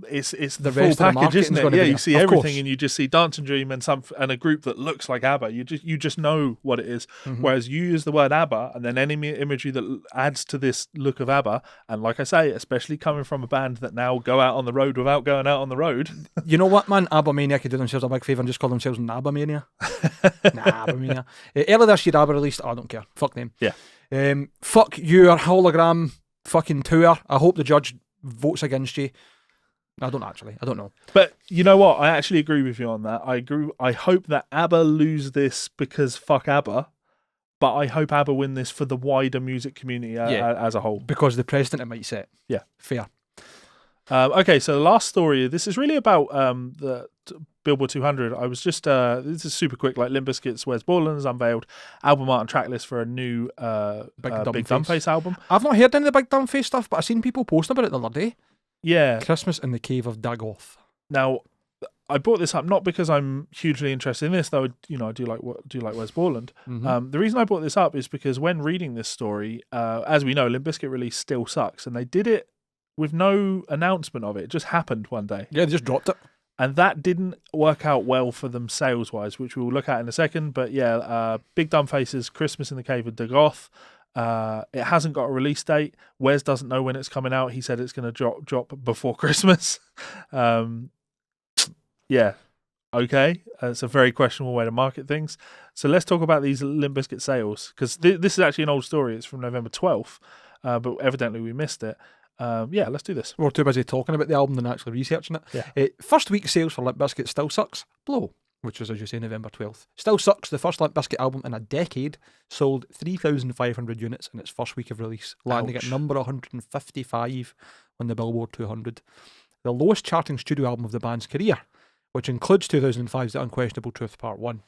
[SPEAKER 1] it's the full
[SPEAKER 2] rest of the
[SPEAKER 1] package, isn't
[SPEAKER 2] marketing's
[SPEAKER 1] it?
[SPEAKER 2] gonna
[SPEAKER 1] Yeah,
[SPEAKER 2] be
[SPEAKER 1] you
[SPEAKER 2] there.
[SPEAKER 1] see
[SPEAKER 2] Of
[SPEAKER 1] everything,
[SPEAKER 2] course.
[SPEAKER 1] and you just see Dancing Dream and a group that looks like ABBA. You just know what it is.
[SPEAKER 2] Mhm.
[SPEAKER 1] Whereas you use the word ABBA, and then any imagery that adds to this look of ABBA, and like I say, especially coming from a band that now go out on the road without going out on the road.
[SPEAKER 2] You know what, man? ABBA Mania could do themselves a big favour and just call themselves NABBA Mania. ABBA Mania. Earlier this year, ABBA released... I don't care. Fuck them.
[SPEAKER 1] Yeah.
[SPEAKER 2] Fuck your hologram fucking tour. I hope the judge votes against you. I don't know.
[SPEAKER 1] But you know what? I actually agree with you on that. I agree. I hope that ABBA lose this because fuck ABBA, but I hope ABBA win this for the wider music community as a whole.
[SPEAKER 2] Because the precedent it might set.
[SPEAKER 1] Yeah.
[SPEAKER 2] Fair.
[SPEAKER 1] Okay, so the last story. This is really about the Billboard 200. I was just this is super quick. Like Limp Bizkit's "Where's Ballin'" has unveiled album art and track list for a new Big Dumb Face album.
[SPEAKER 2] I've not heard any of the Big Dumb Face stuff, but I seen people posting about it the other day.
[SPEAKER 1] Yeah.
[SPEAKER 2] Christmas in the Cave of Dagoth.
[SPEAKER 1] Now, I brought this up not because I'm hugely interested in this, though. You know, I do like Where's Ballin'.
[SPEAKER 2] Mhm.
[SPEAKER 1] The reason I brought this up is because when reading this story, as we know, Limp Bizkit release Still Sucks, and they did it with no announcement of it. It just happened one day.
[SPEAKER 2] Yeah, they just dropped it.
[SPEAKER 1] And that didn't work out well for them sales-wise, which we will look at in a second. But yeah, Big Dumb Face's Christmas in the Cave of Dagoth. It hasn't got a release date. Wes doesn't know when it's coming out. He said it's going to drop before Christmas. Yeah, okay. It's a very questionable way to market things. So let's talk about these Limp Bizkit sales, because this is actually an old story. It's from November 12th, but evidently we missed it. Yeah, let's do this.
[SPEAKER 2] We're too busy talking about the album than actually researching it.
[SPEAKER 1] Yeah.
[SPEAKER 2] First week sales for Limp Bizkit Still Sucks, blow, which was, as you say, November 12th. Still Sucks, the first Limp Bizkit album in a decade, sold 3,500 units in its first week of release, landing at number 155 on the Billboard 200. The lowest charting studio album of the band's career, which includes 2005's The Unquestionable Truth Part 1.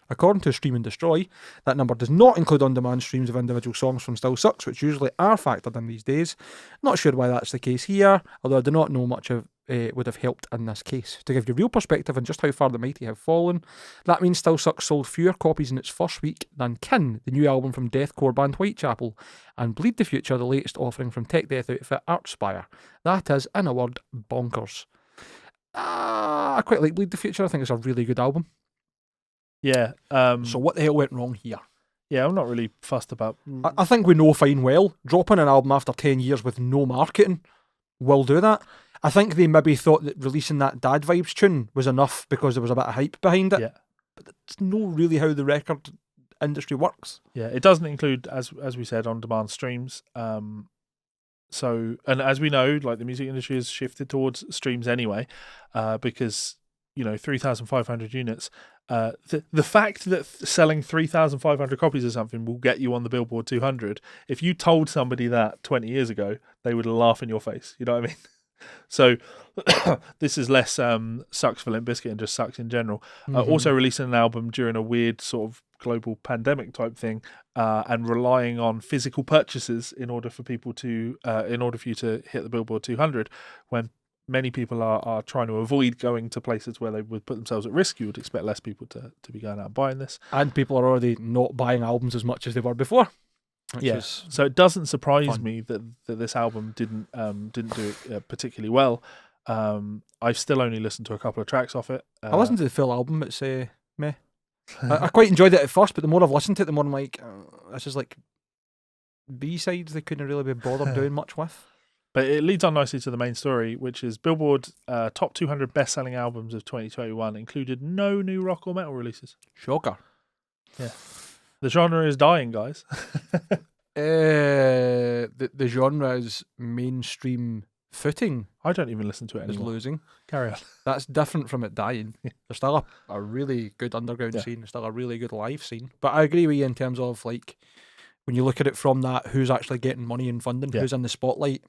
[SPEAKER 2] According to Stream and Destroy, that number does not include on-demand streams of individual songs from Still Sucks, which usually are factored in these days. Not sure why that's the case here, although I do not know much of would have helped in this case. To give you real perspective on just how far the mighty have fallen, that means Still Sucks sold fewer copies in its first week than Kin, the new album from deathcore band Whitechapel, and Bleed the Future, the latest offering from tech death outfit Archspire. That is, in a word, bonkers. I quite like Bleed the Future. I think it's a really good album.
[SPEAKER 1] Yeah.
[SPEAKER 2] So what the hell went wrong here?
[SPEAKER 1] Yeah, I'm not really fussed about...
[SPEAKER 2] I think we know fine well. Dropping an album after 10 years with no marketing will do that. I think they maybe thought that releasing that Dad Vibes tune was enough because there was a bit of hype behind it.
[SPEAKER 1] Yeah.
[SPEAKER 2] But that's not really how the record industry works.
[SPEAKER 1] Yeah, it doesn't include, as we said, on-demand streams. So, and as we know, like the music industry has shifted towards streams anyway, because, 3,500 units. The fact that selling 3,500 copies of something will get you on the Billboard 200, if you told somebody that 20 years ago, they would laugh in your face. You know what I mean? So this is less sucks for Limp Bizkit and just sucks in general. Also releasing an album during a weird sort of global pandemic type thing, and relying on physical purchases in order for people to, in order for you to hit the Billboard 200, when many people are trying to avoid going to places where they would put themselves at risk. You would expect less people to be going out and buying this.
[SPEAKER 2] And people are already not buying albums as much as they were before.
[SPEAKER 1] Yes, so it doesn't surprise me that this album didn't do it particularly well. I've still only listened to a couple of tracks off it.
[SPEAKER 2] I listened to the full album. It's meh. I quite enjoyed it at first, but the more I've listened to it, the more I'm like, this is like B-sides they couldn't really be bothered doing much with.
[SPEAKER 1] But it leads on nicely to the main story, which is Billboard top 200 best-selling albums of 2021 included no new rock or metal releases.
[SPEAKER 2] Shocker.
[SPEAKER 1] Yeah. The genre is dying, guys.
[SPEAKER 2] The genre's mainstream footing
[SPEAKER 1] I don't even listen to it
[SPEAKER 2] is
[SPEAKER 1] anymore.
[SPEAKER 2] losing.
[SPEAKER 1] Carry on.
[SPEAKER 2] That's different from it dying. There's still a really good underground
[SPEAKER 1] Yeah.
[SPEAKER 2] scene. There's still a really good live scene. But I agree with you in terms of like when you look at it from that, who's actually getting money and funding,
[SPEAKER 1] Yeah.
[SPEAKER 2] who's in the spotlight,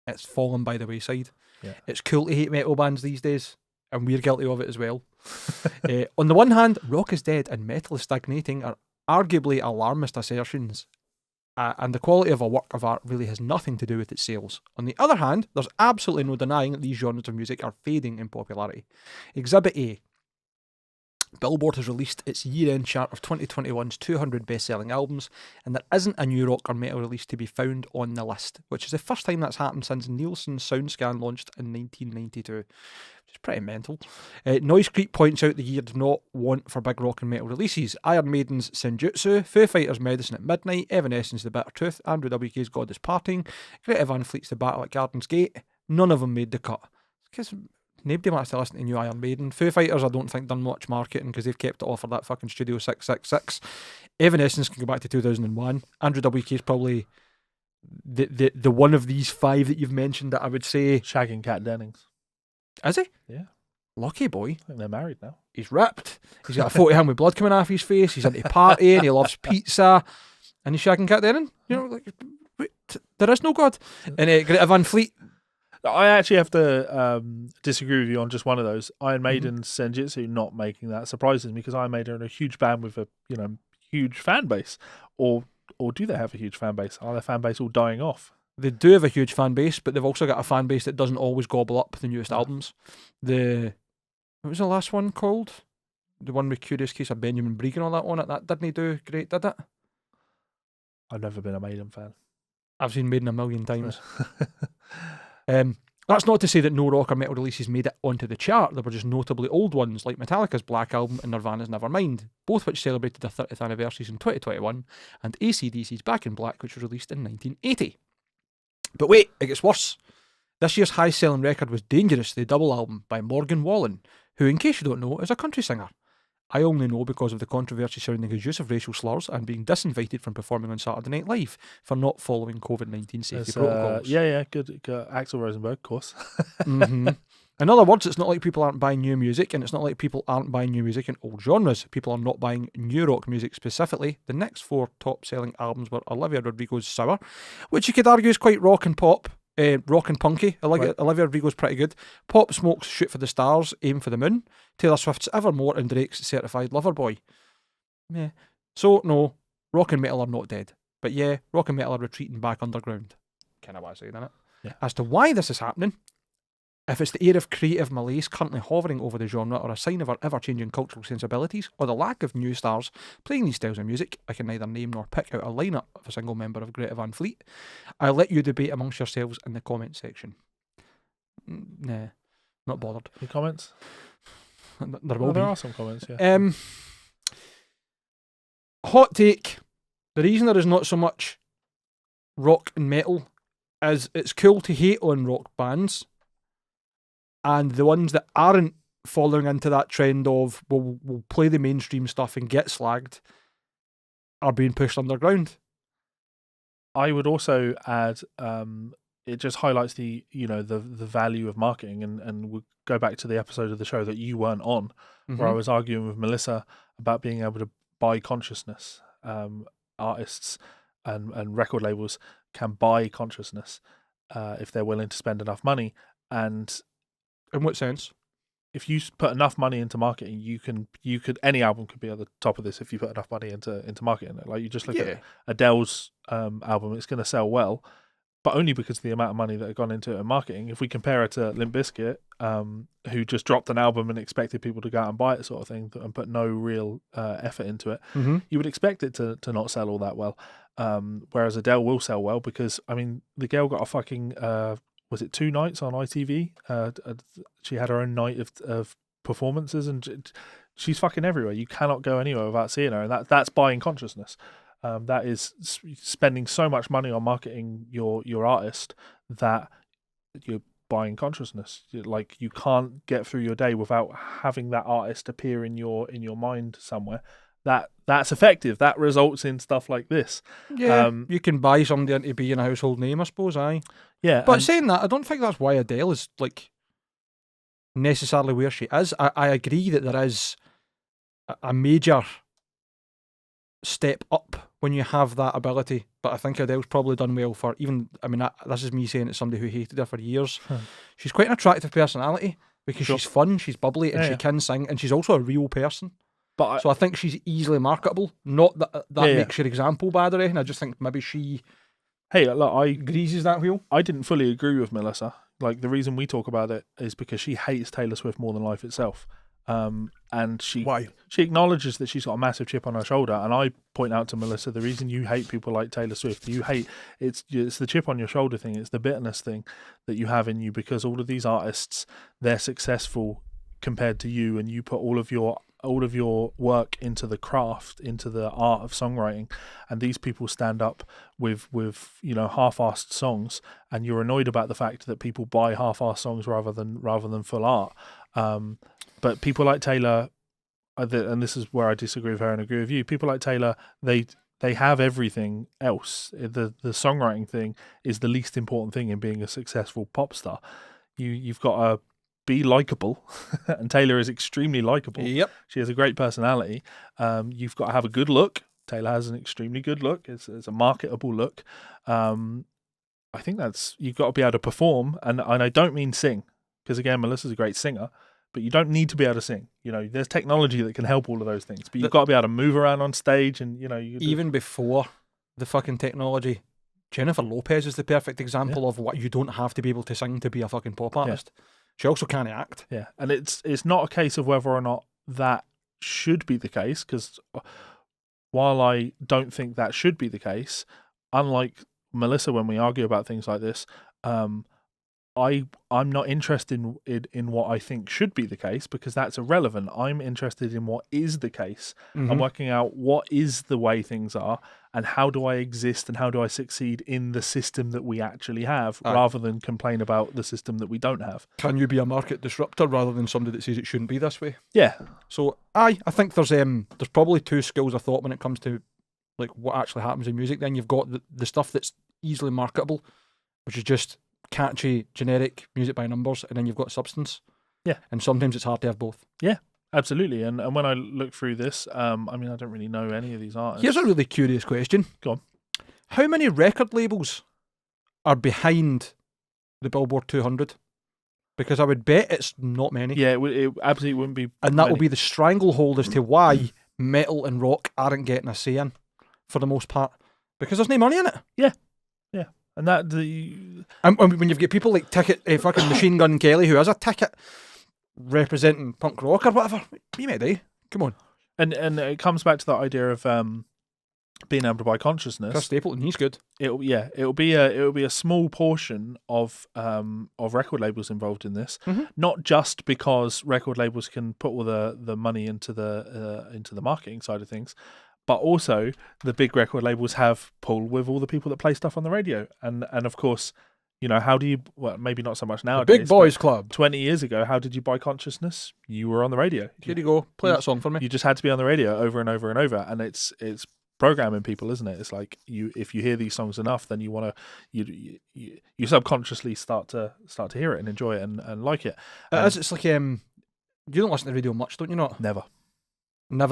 [SPEAKER 2] it's fallen by the wayside.
[SPEAKER 1] Yeah.
[SPEAKER 2] It's cool to hate metal bands these days, and we're guilty of it as well. On the one hand, rock is dead and metal is stagnating are arguably alarmist assertions. And the quality of a work of art really has nothing to do with its sales. On the other hand, there's absolutely no denying that these genres of music are fading in popularity. Exhibit A. Billboard has released its year-end chart of 2021's 200 best-selling albums, and there isn't a new rock or metal release to be found on the list, which is the first time that's happened since Nielsen's SoundScan launched in 1992, which is pretty mental. Noise Creep points out the year did not want for big rock and metal releases. Iron Maiden's Senjutsu, Foo Fighters' Medicine at Midnight, Evanescence The Bitter Truth, Andrew WK's God Is Parting, Greta Van Fleet's The Battle at Garden's Gate, none of them made the cut. Because nobody wants to listen to new Iron Maiden. Foo Fighters, I don't think, done much marketing because they've kept it off for that fucking Studio 666. Evanescence can go back to 2001. Andrew WK is probably the one of these five that you've mentioned that I would say.
[SPEAKER 1] Shagging Kat Dennings.
[SPEAKER 2] Is he?
[SPEAKER 1] Yeah.
[SPEAKER 2] Lucky boy.
[SPEAKER 1] I think they're married now.
[SPEAKER 2] He's ripped. He's got a photo of him with blood coming off his face. He's into partying. He loves pizza. And he's shagging Kat Denning. You know, like, wait, there is no God. And Greta Van Fleet.
[SPEAKER 1] I actually have to disagree with you on just one of those. Iron Maiden's Senjutsu not making that surprises me because Iron Maiden are a huge band with a huge fan base, or do they have a huge fan base? Are their fan base all dying off?
[SPEAKER 2] They do have a huge fan base, but they've also got a fan base that doesn't always gobble up the newest albums. What was the last one called? The one with Curious Case of Benjamin Bregan and all that on it. That didn't do great, did it?
[SPEAKER 1] I've never been a Maiden fan.
[SPEAKER 2] I've seen Maiden a million times. That's not to say that no rock or metal releases made it onto the chart. There were just notably old ones like Metallica's Black Album and Nirvana's Nevermind, both which celebrated their 30th anniversaries in 2021, and AC/DC's Back in Black, which was released in 1980. But wait, it gets worse. This year's high-selling record was Dangerous, the double album by Morgan Wallen, who, in case you don't know, is a country singer. I only know because of the controversy surrounding his use of racial slurs and being disinvited from performing on Saturday Night Live for not following COVID-19 safety protocols.
[SPEAKER 1] Good. Axl Rosenberg, of course.
[SPEAKER 2] In other words, it's not like people aren't buying new music, and it's not like people aren't buying new music in old genres. People are not buying new rock music specifically. The next four top-selling albums were Olivia Rodrigo's Sour, which you could argue is quite rock and pop. Rock and punky. Olivia Rodrigo's pretty good. Pop Smoke's Shoot for the Stars, Aim for the Moon. Taylor Swift's Evermore and Drake's Certified Lover Boy. Yeah. So, no, rock and metal are not dead. But yeah, rock and metal are retreating back underground. Kind of what I say, isn't it?
[SPEAKER 1] Yeah.
[SPEAKER 2] As to why this is happening, if it's the air of creative malaise currently hovering over the genre, or a sign of our ever-changing cultural sensibilities, or the lack of new stars playing these styles of music, I can neither name nor pick out a lineup of a single member of Greta Van Fleet. I'll let you debate amongst yourselves in the comment section. Nah, not bothered.
[SPEAKER 1] Any comments?
[SPEAKER 2] There will be.
[SPEAKER 1] There are some comments, yeah.
[SPEAKER 2] Hot take. The reason there is not so much rock and metal is it's cool to hate on rock bands, and the ones that aren't following into that trend of will play the mainstream stuff and get slagged are being pushed underground.
[SPEAKER 1] I would also add, it just highlights the value of marketing, and we'll go back to the episode of the show that you weren't on, where I was arguing with Melissa about being able to buy consciousness. Artists and record labels can buy consciousness if they're willing to spend enough money. And
[SPEAKER 2] in what sense?
[SPEAKER 1] If you put enough money into marketing, you could any album could be at the top of this if you put enough money into marketing it. Like you just look at Adele's album, it's going to sell well, but only because of the amount of money that had gone into it in marketing. If we compare it to Limp Bizkit, who just dropped an album and expected people to go out and buy it, sort of thing, and put no real effort into it, you would expect it to not sell all that well. Whereas Adele will sell well because, I mean, the girl got a fucking was it 2 nights on ITV? She had her own night of performances, and she's fucking everywhere. You cannot go anywhere without seeing her, and that's buying consciousness. That is spending so much money on marketing your artist that you're buying consciousness. Like, you can't get through your day without having that artist appear in your mind somewhere. That's effective. That results in stuff like this.
[SPEAKER 2] Yeah, you can buy somebody into being a household name, I suppose. Aye.
[SPEAKER 1] Yeah,
[SPEAKER 2] But saying that, I don't think that's why Adele is like necessarily where she is. I agree that there is a major step up when you have that ability, but I think Adele's probably done well for even. I mean, this is me saying it's somebody who hated her for years. She's quite an attractive personality because she's fun, she's bubbly, and she can sing, and she's also a real person. So I think she's easily marketable. Not that makes your example bad or anything. I just think maybe she.
[SPEAKER 1] Hey, look, I
[SPEAKER 2] greases that wheel.
[SPEAKER 1] I didn't fully agree with Melissa. Like, the reason we talk about it is because she hates Taylor Swift more than life itself. And she acknowledges that she's got a massive chip on her shoulder. And I point out to Melissa, the reason you hate people like Taylor Swift, it's the chip on your shoulder thing. It's the bitterness thing that you have in you, because all of these artists, they're successful compared to you, and you put all of your work into the craft, into the art of songwriting, and these people stand up with half-assed songs, and you're annoyed about the fact that people buy half-assed songs rather than full art. But people like Taylor, and this is where I disagree with her and agree with you, people like Taylor, they have everything else. The songwriting thing is the least important thing in being a successful pop star. You've got to be likable, and Taylor is extremely likable.
[SPEAKER 2] Yep.
[SPEAKER 1] She has a great personality. You've got to have a good look. Taylor has an extremely good look. It's a marketable look. I think you've got to be able to perform, and I don't mean sing, because again, Melissa's a great singer, but you don't need to be able to sing. There's technology that can help all of those things, but you've got to be able to move around on stage, and
[SPEAKER 2] even before the fucking technology, Jennifer Lopez is the perfect example of what you don't have to be able to sing to be a fucking pop artist. Yeah. She also can't act.
[SPEAKER 1] Yeah, and it's not a case of whether or not that should be the case, because while I don't think that should be the case, unlike Melissa, when we argue about things like this, I'm not interested in what I think should be the case, because that's irrelevant. I'm interested in what is the case. Mm-hmm. I'm working out what is the way things are, and how do I exist, and how do I succeed in the system that we actually have, rather than complain about the system that we don't have.
[SPEAKER 2] Can you be a market disruptor rather than somebody that says it shouldn't be this way?
[SPEAKER 1] Yeah.
[SPEAKER 2] So I think there's probably two schools of thought when it comes to like what actually happens in music. Then you've got the stuff that's easily marketable, which is just catchy, generic music by numbers, and then you've got substance.
[SPEAKER 1] Yeah.
[SPEAKER 2] And sometimes it's hard to have both.
[SPEAKER 1] Yeah, absolutely. And when I look through this, I don't really know any of these artists.
[SPEAKER 2] Here's a really curious question.
[SPEAKER 1] Go on.
[SPEAKER 2] How many record labels are behind the Billboard 200? Because I would bet it's not many.
[SPEAKER 1] Yeah, it absolutely wouldn't be.
[SPEAKER 2] And that will be the stranglehold as to why metal and rock aren't getting a say in, for the most part. Because there's no money in it.
[SPEAKER 1] Yeah. Yeah. And that
[SPEAKER 2] and when you've got people like fucking Machine Gun Kelly, who has a ticket representing punk rock or whatever, you may do. Come on.
[SPEAKER 1] And it comes back to that idea of being able to buy consciousness.
[SPEAKER 2] Chris Stapleton, he's good.
[SPEAKER 1] It'll be a small portion of record labels involved in this.
[SPEAKER 2] Mm-hmm.
[SPEAKER 1] Not just because record labels can put all the money into the marketing side of things, but also the big record labels have pull with all the people that play stuff on the radio. And of course, how do you, well, maybe not so much nowadays.
[SPEAKER 2] The Big Boys Club.
[SPEAKER 1] 20 years ago, how did you buy consciousness? You were on the radio.
[SPEAKER 2] Here you go. Play that song for me.
[SPEAKER 1] You just had to be on the radio over and over and over. And it's programming people, isn't it? It's like if you hear these songs enough, then you you subconsciously start to hear it and enjoy it and like it.
[SPEAKER 2] It's like you don't listen to radio much, don't you? Not never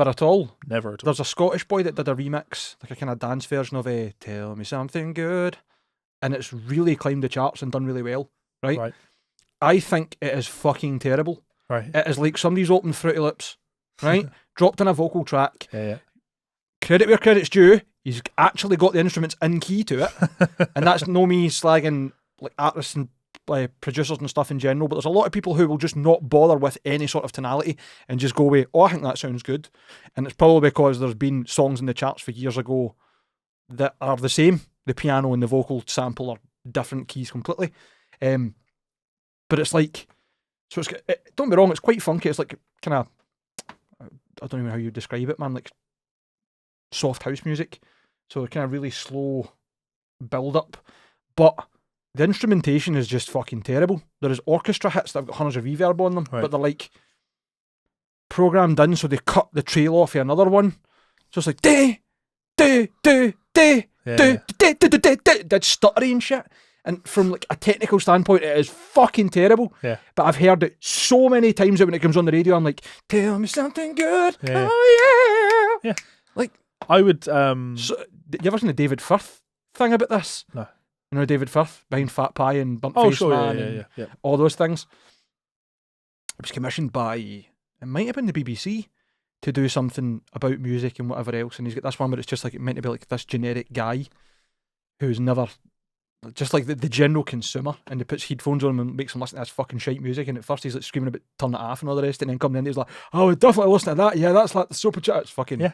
[SPEAKER 2] at all.
[SPEAKER 1] Never at all.
[SPEAKER 2] There's a Scottish boy that did a remix, like a kind of dance version of "Tell Me Something Good," and it's really climbed the charts and done really well. Right. I think it is fucking terrible.
[SPEAKER 1] Right.
[SPEAKER 2] It is like somebody's opened Fruity Loops, right? Dropped in a vocal track.
[SPEAKER 1] Yeah.
[SPEAKER 2] Credit where credit's due. He's actually got the instruments in key to it, and that's no me slagging like artists and producers and stuff in general. But there's a lot of people who will just not bother with any sort of tonality and just go away. Oh, I think that sounds good, and it's probably because there's been songs in the charts for years ago that are the same. The piano and the vocal sample are different keys completely. But it's like, so don't be wrong, it's quite funky. It's like kind of, I don't even know how you describe it, man. Like soft house music. So kind of really slow build up, but the instrumentation is just fucking terrible. There is orchestra hits that have got hundreds of reverb on them, but they're like programmed in, so they cut the trail off of another one. So it's like that's stuttery and shit. And from like a technical standpoint, it is fucking terrible.
[SPEAKER 1] Yeah.
[SPEAKER 2] But I've heard it so many times that when it comes on the radio, I'm like, tell me something good. Yeah. Oh yeah.
[SPEAKER 1] Yeah.
[SPEAKER 2] Like
[SPEAKER 1] I would.
[SPEAKER 2] So, you ever seen the David Firth thing about this?
[SPEAKER 1] No.
[SPEAKER 2] You know David Firth behind Fat Pie and Burnt
[SPEAKER 1] Oh,
[SPEAKER 2] Face
[SPEAKER 1] sure.
[SPEAKER 2] Man
[SPEAKER 1] Yeah.
[SPEAKER 2] all those things. It was commissioned by, it might have been the BBC, to do something about music and whatever else. And he's got this one where it's just like meant to be like this generic guy who's never, just like the general consumer, and he puts headphones on him and makes him listen to this fucking shite music. And at first he's like screaming about turn it off and all the rest, and then coming in he's like, oh, I definitely listen to that. Yeah, that's like the super chat. It's fucking,
[SPEAKER 1] yeah.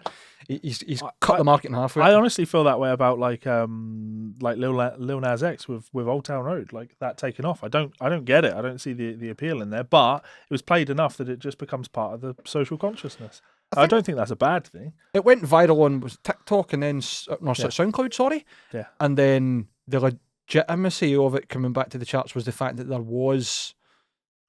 [SPEAKER 2] He's cut the market in half.
[SPEAKER 1] I honestly feel that way about like Lil Nas X with Old Town Road, like that taking off. I don't get it. I don't see the appeal in there, but it was played enough that it just becomes part of the social consciousness. I don't think that's a bad thing.
[SPEAKER 2] It went viral on was TikTok and then SoundCloud, sorry.
[SPEAKER 1] Yeah.
[SPEAKER 2] And then the legitimacy of it coming back to the charts was the fact that there was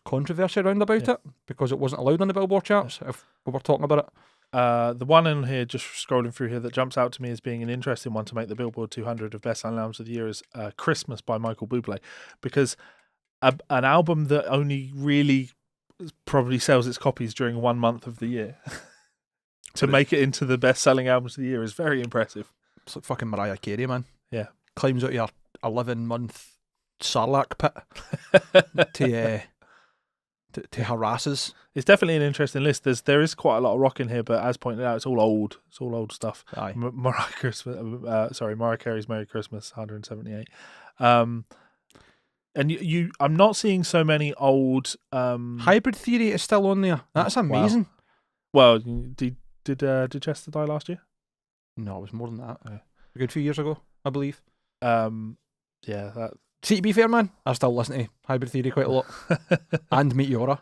[SPEAKER 2] controversy around about it because it wasn't allowed on the Billboard charts. If we were talking about it.
[SPEAKER 1] The one in here, just scrolling through here, that jumps out to me as being an interesting one to make the Billboard 200 of best-selling albums of the year is Christmas by Michael Bublé, because an album that only really probably sells its copies during 1 month of the year to make it into the best-selling albums of the year is very impressive.
[SPEAKER 2] It's like fucking Mariah Carey, man.
[SPEAKER 1] Yeah.
[SPEAKER 2] Climbs out your 11-month sarlacc pit to harass us.
[SPEAKER 1] It's definitely an interesting list. There is quite a lot of rock in here, but as pointed out, it's all old. It's all old stuff.
[SPEAKER 2] Aye.
[SPEAKER 1] Mariah Carey's Merry Christmas, 178. And I'm not seeing so many old.
[SPEAKER 2] Hybrid Theory is still on there. That's amazing.
[SPEAKER 1] Wow. Well, did Chester die last year?
[SPEAKER 2] No, it was more than that. A good few years ago, I believe.
[SPEAKER 1] Yeah. That.
[SPEAKER 2] See, to be fair, man, I still listen to Hybrid Theory quite a lot. And Meteora.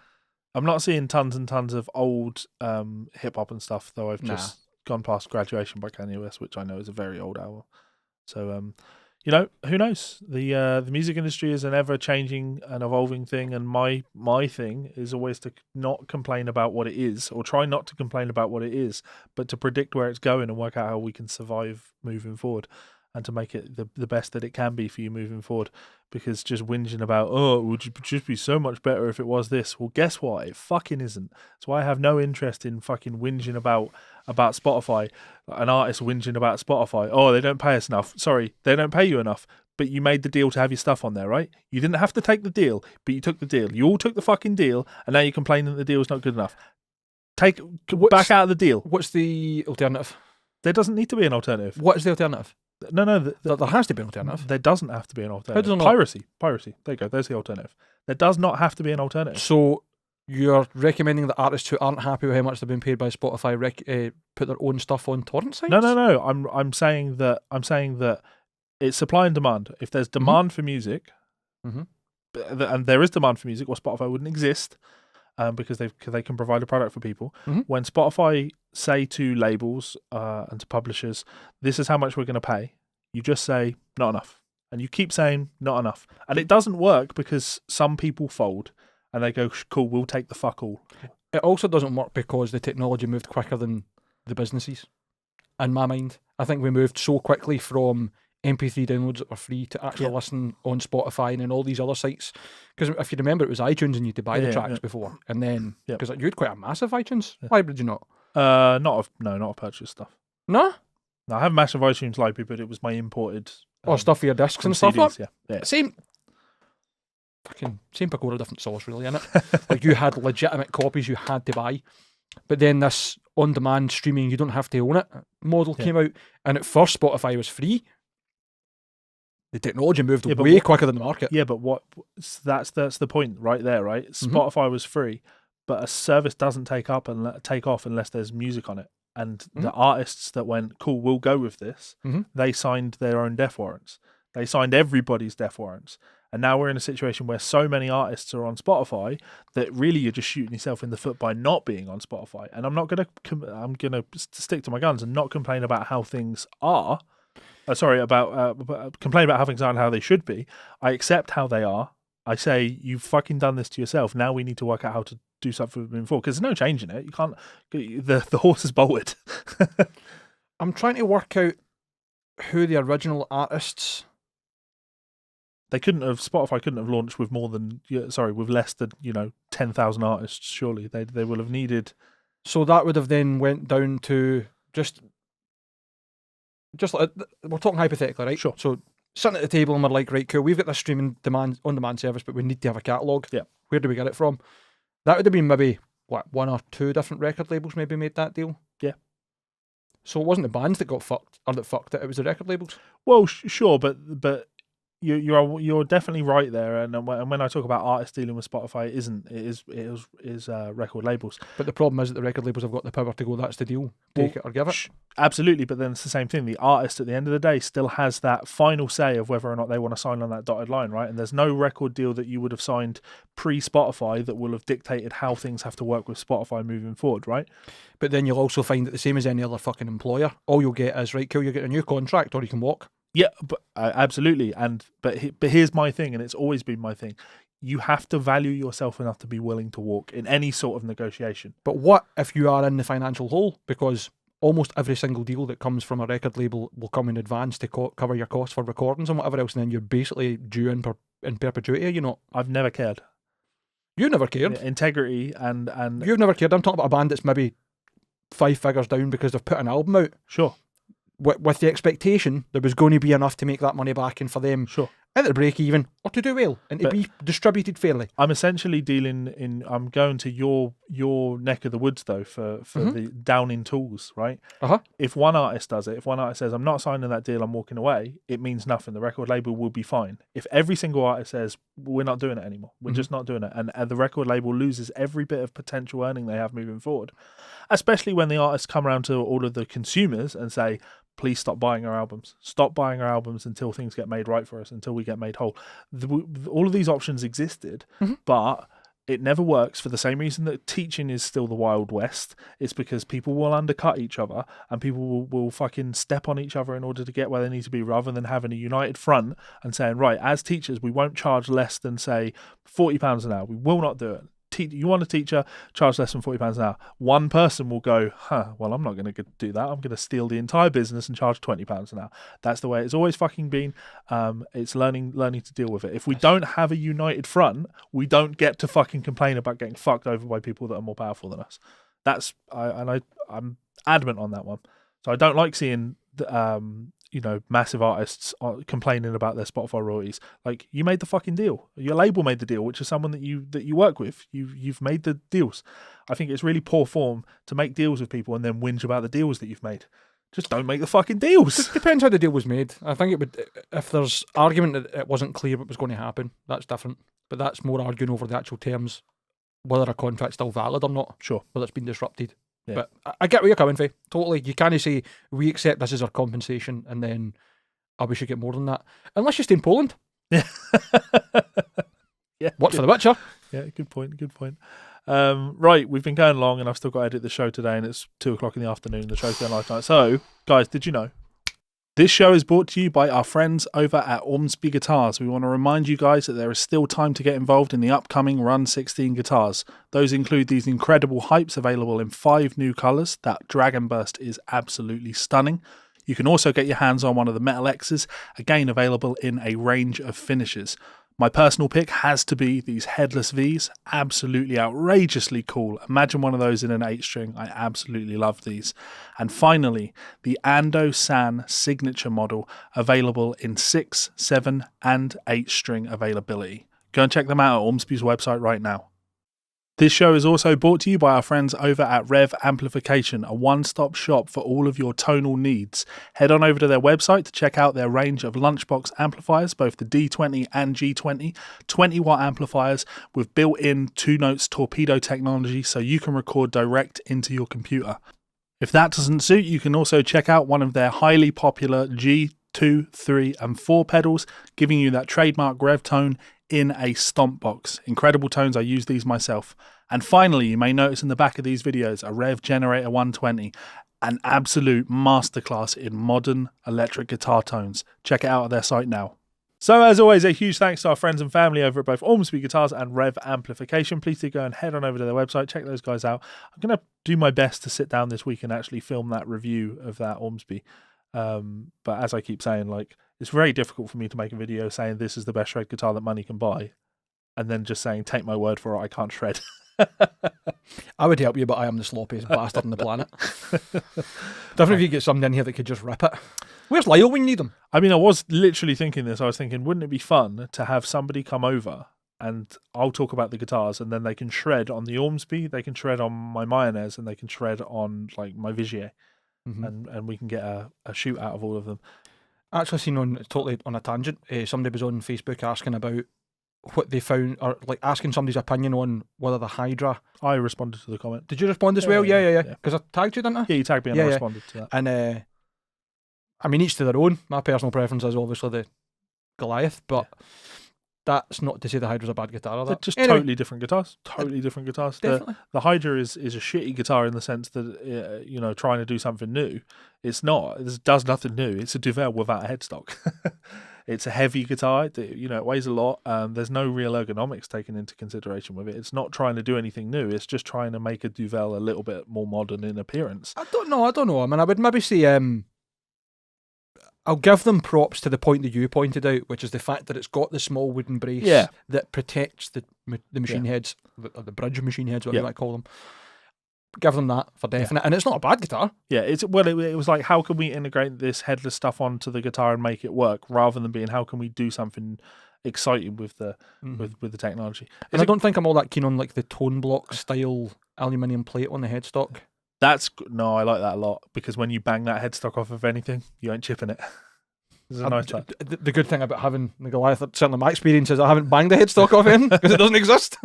[SPEAKER 1] I'm not seeing tons and tons of old hip hop and stuff, though. I've just gone past Graduation by Kanye West, which I know is a very old album. So, who knows? The music industry is an ever changing and evolving thing, and my thing is always to not complain about what it is, or try not to complain about what it is, but to predict where it's going and work out how we can survive moving forward, and to make it the best that it can be for you moving forward. Because just whinging about, it would just be so much better if it was this. Well, guess what? It fucking isn't. That's why I have no interest in fucking whinging about Spotify. An artist whinging about Spotify. Oh, they don't pay us enough. Sorry, they don't pay you enough. But you made the deal to have your stuff on there, right? You didn't have to take the deal, but you took the deal. You all took the fucking deal, and now you're complaining that the deal's not good enough. Back out of the deal.
[SPEAKER 2] What's the alternative?
[SPEAKER 1] There doesn't need to be an alternative.
[SPEAKER 2] What is the alternative?
[SPEAKER 1] No.
[SPEAKER 2] There has to be an alternative.
[SPEAKER 1] There doesn't have to be an alternative.
[SPEAKER 2] How
[SPEAKER 1] Piracy. There you go. There's the alternative. There does not have to be an alternative.
[SPEAKER 2] So you're recommending that artists who aren't happy with how much they've been paid by Spotify put their own stuff on torrent sites?
[SPEAKER 1] No. I'm saying that it's supply and demand. If there's demand for music, and there is demand for music, or Spotify wouldn't exist. Because they can provide a product for people. When Spotify say to labels and to publishers, this is how much we're going to pay, you just say, not enough. And you keep saying, not enough. And it doesn't work because some people fold and they go, cool, we'll take the fuck all.
[SPEAKER 2] It also doesn't work because the technology moved quicker than the businesses, in my mind. I think we moved so quickly from MP3 downloads that were free to actually listen on Spotify and then all these other sites. Because if you remember, it was iTunes and you had to buy the tracks before. And then, because you had quite a massive iTunes library, did you not?
[SPEAKER 1] Not a purchase stuff.
[SPEAKER 2] No?
[SPEAKER 1] No, I have a massive iTunes library, but it was my imported...
[SPEAKER 2] stuff for your discs and stuff
[SPEAKER 1] CDs,
[SPEAKER 2] like
[SPEAKER 1] yeah.
[SPEAKER 2] Same Pagoda, different sauce, really, innit? Like, you had legitimate copies you had to buy. But then this on-demand streaming, you don't have to own it model came out. And at first, Spotify was free. The technology moved way quicker than the market.
[SPEAKER 1] Yeah, but that's the point right there, right? Spotify was free, but a service doesn't take off unless there's music on it. And the artists that went, cool, we'll go with this, they signed their own death warrants. They signed everybody's death warrants. And now we're in a situation where so many artists are on Spotify that really you're just shooting yourself in the foot by not being on Spotify. And I'm gonna stick to my guns and not complain about how things are. Complain about how things are and how they should be. I accept how they are. I say you've fucking done this to yourself. Now we need to work out how to do something moving forward because there's no change in it. You can't. The horse is bolted.
[SPEAKER 2] I'm trying to work out who the original artists.
[SPEAKER 1] Spotify couldn't have launched with with less than 10,000 artists. Surely they will have needed.
[SPEAKER 2] So that would have then went down to just like, we're talking hypothetically, right?
[SPEAKER 1] Sure.
[SPEAKER 2] So sitting at the table and we're like, right, cool, we've got this streaming on demand service, but we need to have a catalogue.
[SPEAKER 1] Yeah.
[SPEAKER 2] Where do we get it from? That would have been maybe one or two different record labels maybe made that deal.
[SPEAKER 1] Yeah.
[SPEAKER 2] So it wasn't the bands that got fucked or that fucked it. It was the record labels.
[SPEAKER 1] Well, sure, but you're definitely right there. And when I talk about artists dealing with Spotify, it is record labels.
[SPEAKER 2] But the problem is that the record labels have got the power to go, that's the deal, take it or give it.
[SPEAKER 1] Absolutely, but then it's the same thing. The artist at the end of the day still has that final say of whether or not they want to sign on that dotted line, right? And there's no record deal that you would have signed pre-Spotify that will have dictated how things have to work with Spotify moving forward, right?
[SPEAKER 2] But then you'll also find that the same as any other fucking employer, all you'll get is, right, cool, you get a new contract or you can walk.
[SPEAKER 1] Yeah, but absolutely. But here's my thing, and it's always been my thing. You have to value yourself enough to be willing to walk in any sort of negotiation.
[SPEAKER 2] But what if you are in the financial hole? Because almost every single deal that comes from a record label will come in advance to cover your costs for recordings and whatever else, and then you're basically due in perpetuity.
[SPEAKER 1] I've never cared.
[SPEAKER 2] You never cared.
[SPEAKER 1] Integrity and
[SPEAKER 2] you've never cared. I'm talking about a band that's maybe 5 figures down because they've put an album out.
[SPEAKER 1] Sure.
[SPEAKER 2] With the expectation there was going to be enough to make that money back and for them
[SPEAKER 1] sure
[SPEAKER 2] either break even or to do well and to be distributed fairly.
[SPEAKER 1] I'm essentially I'm going to your neck of the woods though for the down in tools, right? If one artist does it, if one artist says I'm not signing that deal, I'm walking away, it means nothing. The record label will be fine. If every single artist says we're not doing it anymore, we're just not doing it, and the record label loses every bit of potential earning they have moving forward, especially when the artists come around to all of the consumers and say, please stop buying our albums. Stop buying our albums until things get made right for us, until we get made whole. All of these options existed, but it never works for the same reason that teaching is still the Wild West. It's because people will undercut each other and people will fucking step on each other in order to get where they need to be, rather than having a united front and saying, right, as teachers, we won't charge less than, say, £40 an hour. We will not do it. You want a teacher, charge less than £40 an hour. One person will go, well, I'm not going to do that. I'm going to steal the entire business and charge £20 an hour. That's the way it's always fucking been. It's learning to deal with it. If we don't have a united front, we don't get to fucking complain about getting fucked over by people that are more powerful than us. I'm adamant on that one. So I don't like seeing massive artists complaining about their Spotify royalties. Like, you made the fucking deal. Your label made the deal, which is someone that you work with. You've made the deals. I think it's really poor form to make deals with people and then whinge about the deals that you've made. Just don't make the fucking deals.
[SPEAKER 2] It depends how the deal was made. I think it would, if there's argument that it wasn't clear what was going to happen, that's different. But that's more arguing over the actual terms, whether a contract's still valid or not.
[SPEAKER 1] Sure.
[SPEAKER 2] Whether it's been disrupted.
[SPEAKER 1] Yeah.
[SPEAKER 2] But I get where you're coming from. Totally. You can't say, we accept this as our compensation and then, we should get more than that. Unless you stay in Poland.
[SPEAKER 1] Yeah. Yeah.
[SPEAKER 2] What's for the Witcher?
[SPEAKER 1] Yeah, good point. Right, we've been going long and I've still got to edit the show today, and it's 2:00 in the afternoon and the show's going live tonight. So, guys, did you know? This show is brought to you by our friends over at Ormsby Guitars. We want to remind you guys that there is still time to get involved in the upcoming Run 16 guitars. Those include these incredible hypes available in 5 new colours. That Dragon Burst is absolutely stunning. You can also get your hands on one of the Metal X's, again available in a range of finishes. My personal pick has to be these headless Vs, absolutely outrageously cool. Imagine one of those in an 8-string, I absolutely love these. And finally, the Ando San signature model, available in 6, 7 and 8-string availability. Go and check them out at Ormsby's website right now. This show is also brought to you by our friends over at Rev Amplification, a one-stop shop for all of your tonal needs. Head on over to their website to check out their range of lunchbox amplifiers, both the D20 and G20, 20-watt amplifiers with built-in 2-notes torpedo technology so you can record direct into your computer. If that doesn't suit, you can also check out one of their highly popular G 2, 3, and 4 pedals, giving you that trademark rev tone in a stomp box. Incredible tones. I use these myself. And finally, you may notice in the back of these videos a Rev Generator 120, an absolute masterclass in modern electric guitar tones. Check it out at their site now. So as always, a huge thanks to our friends and family over at both Ormsby Guitars and Rev Amplification. Please do go and head on over to their website, check those guys out. I'm going to do my best to sit down this week and actually film that review of that Ormsby. But as I keep saying, like, it's very difficult for me to make a video saying this is the best shred guitar that money can buy, and then just saying, take my word for it, I can't shred.
[SPEAKER 2] I would help you, but I am the sloppiest bastard on the planet. Definitely if you get somebody in here that could just rip it. Where's Lyle when you need him?
[SPEAKER 1] I mean, I was literally thinking this. I was thinking, wouldn't it be fun to have somebody come over and I'll talk about the guitars and then they can shred on the Ormsby, they can shred on my Mayonnaise, and they can shred on like my Vigier. And we can get a shoot out of all of them.
[SPEAKER 2] I actually seen totally on a tangent, somebody was on Facebook asking about what they found, or like asking somebody's opinion on whether the Hydra.
[SPEAKER 1] I responded to the comment.
[SPEAKER 2] Did you respond as well? Yeah. Because I tagged you, didn't I?
[SPEAKER 1] Yeah, you tagged me and I responded to that.
[SPEAKER 2] And I mean, each to their own. My personal preference is obviously the Goliath, but that's not to say the Hydra's a bad guitar.
[SPEAKER 1] They're just totally different guitars. Totally different guitars.
[SPEAKER 2] Definitely.
[SPEAKER 1] The Hydra is a shitty guitar in the sense that, trying to do something new. It's not. It does nothing new. It's a Duvel without a headstock. It's a heavy guitar. It weighs a lot. There's no real ergonomics taken into consideration with it. It's not trying to do anything new. It's just trying to make a Duvel a little bit more modern in appearance.
[SPEAKER 2] I don't know. I mean, I would maybe say I'll give them props to the point that you pointed out, which is the fact that it's got the small wooden brace that protects the machine heads, or the bridge machine heads, whatever you might call them. Give them that for definite, and it's not a bad guitar. Yeah,
[SPEAKER 1] it was like, how can we integrate this headless stuff onto the guitar and make it work, rather than being how can we do something exciting with the with the technology.
[SPEAKER 2] And I don't think I'm all that keen on like the tone block style aluminium plate on the headstock.
[SPEAKER 1] No, I like that a lot, because when you bang that headstock off of anything, you ain't chipping it. This is a nice touch.
[SPEAKER 2] The good thing about having the Goliath, certainly my experience, is I haven't banged the headstock off in because it doesn't exist.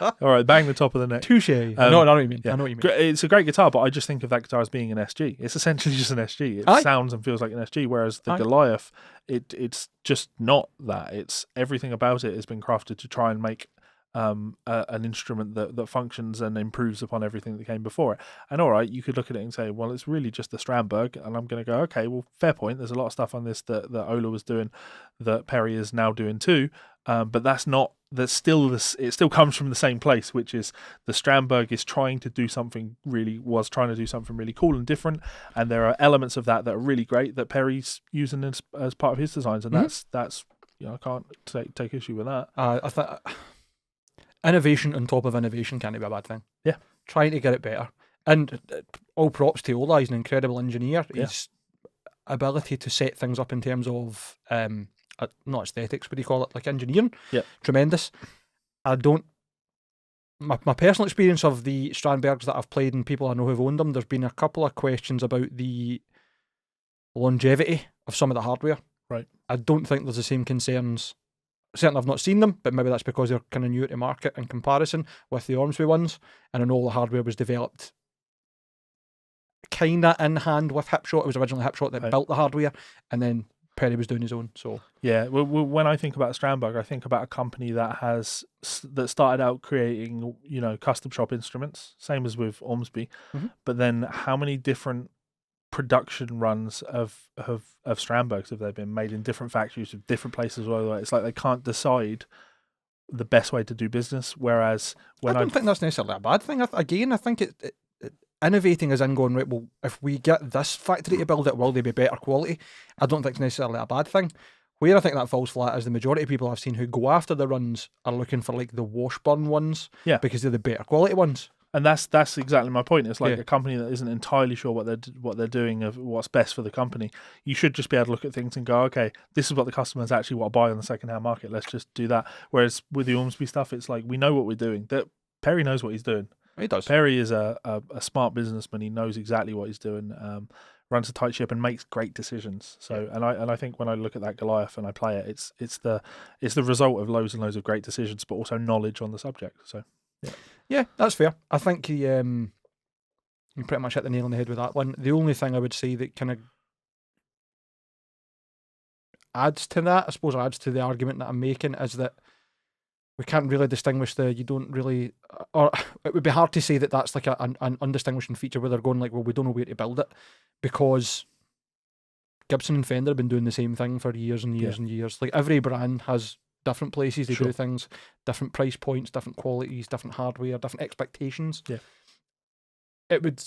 [SPEAKER 1] All right, bang the top of the neck.
[SPEAKER 2] Touche. No, I know what you mean. I know what you mean.
[SPEAKER 1] It's a great guitar, but I just think of that guitar as being an SG. It's essentially just an SG. It sounds and feels like an SG, whereas the Goliath, it's just not that. It's everything about it has been crafted to try and make an instrument that functions and improves upon everything that came before it. And all right, you could look at it and say, well, it's really just the Strandberg, and I'm going to go, okay, well, fair point. There's a lot of stuff on this that Ola was doing that Perry is now doing too, but that's not. It still comes from the same place, which is the Strandberg was trying to do something really cool and different, and there are elements of that are really great that Perry's using as part of his designs, and that's I can't take issue with that.
[SPEAKER 2] I think innovation on top of innovation can't be a bad thing.
[SPEAKER 1] Yeah,
[SPEAKER 2] trying to get it better, and all props to Ola. He's an incredible engineer. His ability to set things up in terms of not aesthetics, what do you call it, like engineering, tremendous. My personal experience of the Strandbergs that I've played and people I know who've owned them, there's been a couple of questions about the longevity of some of the hardware.
[SPEAKER 1] Right.
[SPEAKER 2] I don't think there's the same concerns. Certainly I've not seen them, but maybe that's because they're kind of new to market in comparison with the Ormsby ones, and I know the hardware was developed kind of in hand with Hipshot. It was originally Hipshot that built the hardware, and then Perry was doing his own. So
[SPEAKER 1] yeah, when I think about Strandberg, I think about a company that started out creating custom shop instruments, same as with Ormsby, but then how many different production runs of Strandbergs have there been made in different factories with different places all the way? It's like they can't decide the best way to do business. Whereas
[SPEAKER 2] I don't think that's necessarily a bad thing. I think it innovating is in going, right, well, if we get this factory to build it, will they be better quality? I don't think it's necessarily a bad thing. Where I think that falls flat is the majority of people I've seen who go after the runs are looking for like the Washburn ones, because they're the better quality ones.
[SPEAKER 1] And that's exactly my point. It's like a company that isn't entirely sure what they're doing of what's best for the company. You should just be able to look at things and go, okay, this is what the customers actually want to buy on the second-hand market. Let's just do that. Whereas with the Ormsby stuff, it's like we know what we're doing. That Perry knows what he's doing.
[SPEAKER 2] He does.
[SPEAKER 1] Perry is a smart businessman. He knows exactly what he's doing. Runs a tight ship and makes great decisions. So, and I think when I look at that Goliath and I play it, it's the result of loads and loads of great decisions, but also knowledge on the subject. So,
[SPEAKER 2] yeah, that's fair. I think you pretty much hit the nail on the head with that one. The only thing I would say that kind of adds to that, I suppose, adds to the argument that I'm making, is that we can't really distinguish you don't really, or it would be hard to say that that's like an undistinguishing feature where they're going like, well, we don't know where to build it, because Gibson and Fender have been doing the same thing for years and years and years. Like, every brand has different places they do things, different price points, different qualities, different hardware, different expectations.
[SPEAKER 1] Yeah.
[SPEAKER 2] It would,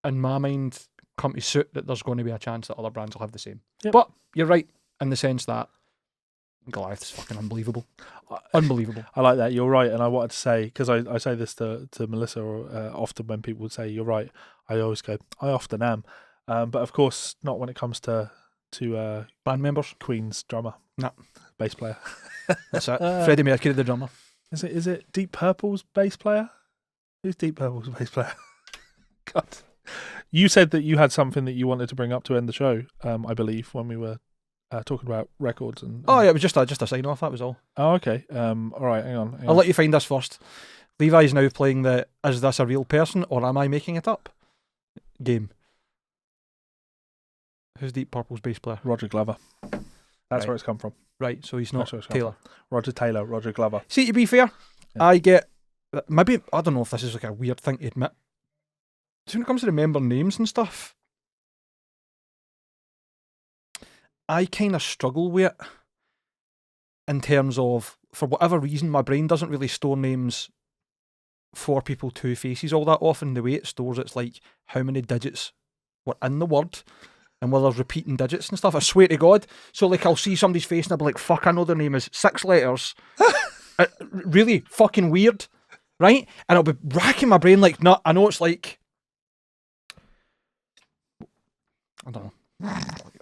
[SPEAKER 2] in my mind, come to suit that there's going to be a chance that other brands will have the same.
[SPEAKER 1] Yep.
[SPEAKER 2] But you're right in the sense that Goliath's fucking unbelievable. Unbelievable.
[SPEAKER 1] I like that. You're right. And I wanted to say, because I say this to Melissa often when people would say, you're right, I always go, I often am. But of course, not when it comes to
[SPEAKER 2] band members.
[SPEAKER 1] Queen's drummer.
[SPEAKER 2] No.
[SPEAKER 1] Bass player.
[SPEAKER 2] That's it. Freddie Mercury, the drummer.
[SPEAKER 1] Is it Deep Purple's bass player? Who's Deep Purple's bass player? God. You said that you had something that you wanted to bring up to end the show, I believe, when we were talking about records.
[SPEAKER 2] Oh, yeah, it was just a sign off, that was all.
[SPEAKER 1] Oh, okay. All right, hang on.
[SPEAKER 2] I'll let you find this first. Levi's now playing the "Is this a real person or am I making it up?" game. Who's Deep Purple's bass player?
[SPEAKER 1] Roger Glover. That's where it's come from.
[SPEAKER 2] Right, so he's not Taylor.
[SPEAKER 1] Roger Taylor, Roger Glover.
[SPEAKER 2] See, to be fair, I get, maybe, I don't know if this is like a weird thing to admit, so when it comes to remembering names and stuff, I kind of struggle with it in terms of, for whatever reason, my brain doesn't really store names for people two faces all that often. The way it stores it's like how many digits were in the word and whether there's repeating digits and stuff. I swear to God. So like I'll see somebody's face and I'll be like, fuck, I know their name is 6 letters. Really fucking weird, right? And I'll be racking my brain like, no, I know it's like, I don't know.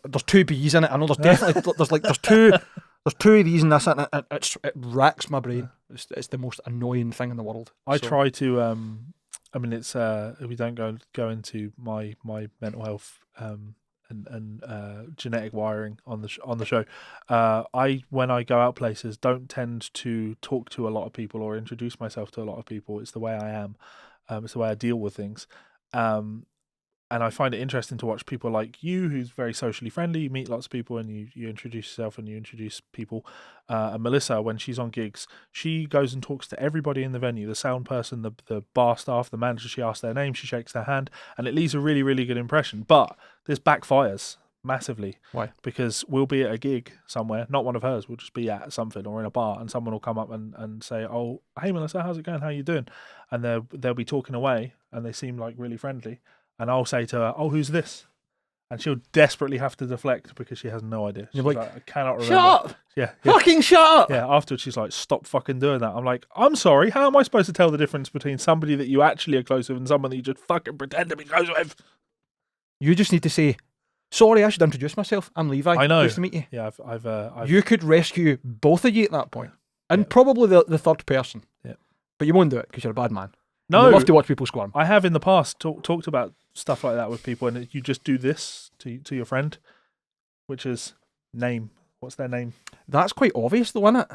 [SPEAKER 2] There's 2 B's in it. I know there's definitely there's two of these in this, and it racks my brain. It's the most annoying thing in the world.
[SPEAKER 1] I try to I mean, it's we don't go into my mental health and genetic wiring on the show. I, when I go out places, don't tend to talk to a lot of people or introduce myself to a lot of people. It's the way I am. It's the way I deal with things. And I find it interesting to watch people like you, who's very socially friendly. You meet lots of people and you introduce yourself and you introduce people. And Melissa, when she's on gigs, she goes and talks to everybody in the venue, the sound person, the bar staff, the manager. She asks their name, she shakes their hand, and it leaves a really, really good impression. But this backfires massively.
[SPEAKER 2] Why? Because
[SPEAKER 1] we'll be at a gig somewhere, not one of hers, we'll just be at something or in a bar, and someone will come up and say, oh, hey Melissa, how's it going? How you doing? And they'll be talking away and they seem like really friendly. And I'll say to her, oh, who's this? And she'll desperately have to deflect because she has no idea. She's like, I cannot remember.
[SPEAKER 2] Shut up!
[SPEAKER 1] Yeah.
[SPEAKER 2] Fucking shut up!
[SPEAKER 1] Yeah, afterwards she's like, stop fucking doing that. I'm like, I'm sorry, how am I supposed to tell the difference between somebody that you actually are close with and someone that you just fucking pretend to be close with?
[SPEAKER 2] You just need to say, sorry, I should introduce myself. I'm Levi.
[SPEAKER 1] I know.
[SPEAKER 2] Nice to meet you.
[SPEAKER 1] Yeah, I've
[SPEAKER 2] You could rescue both of you at that point. And probably the third person.
[SPEAKER 1] Yeah.
[SPEAKER 2] But you won't do it because you're a bad man.
[SPEAKER 1] No.
[SPEAKER 2] You love to watch people squirm.
[SPEAKER 1] I have in the past talked about stuff like that with people, and you just do this to your friend, which is name. What's their name?
[SPEAKER 2] That's quite obvious though, isn't it?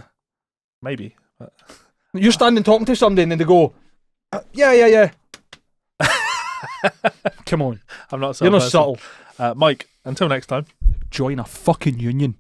[SPEAKER 1] Maybe. But...
[SPEAKER 2] You're standing talking to somebody and then they go, yeah. Come on.
[SPEAKER 1] I'm not subtle.
[SPEAKER 2] You're not subtle.
[SPEAKER 1] Mike, until next time.
[SPEAKER 2] Join a fucking union.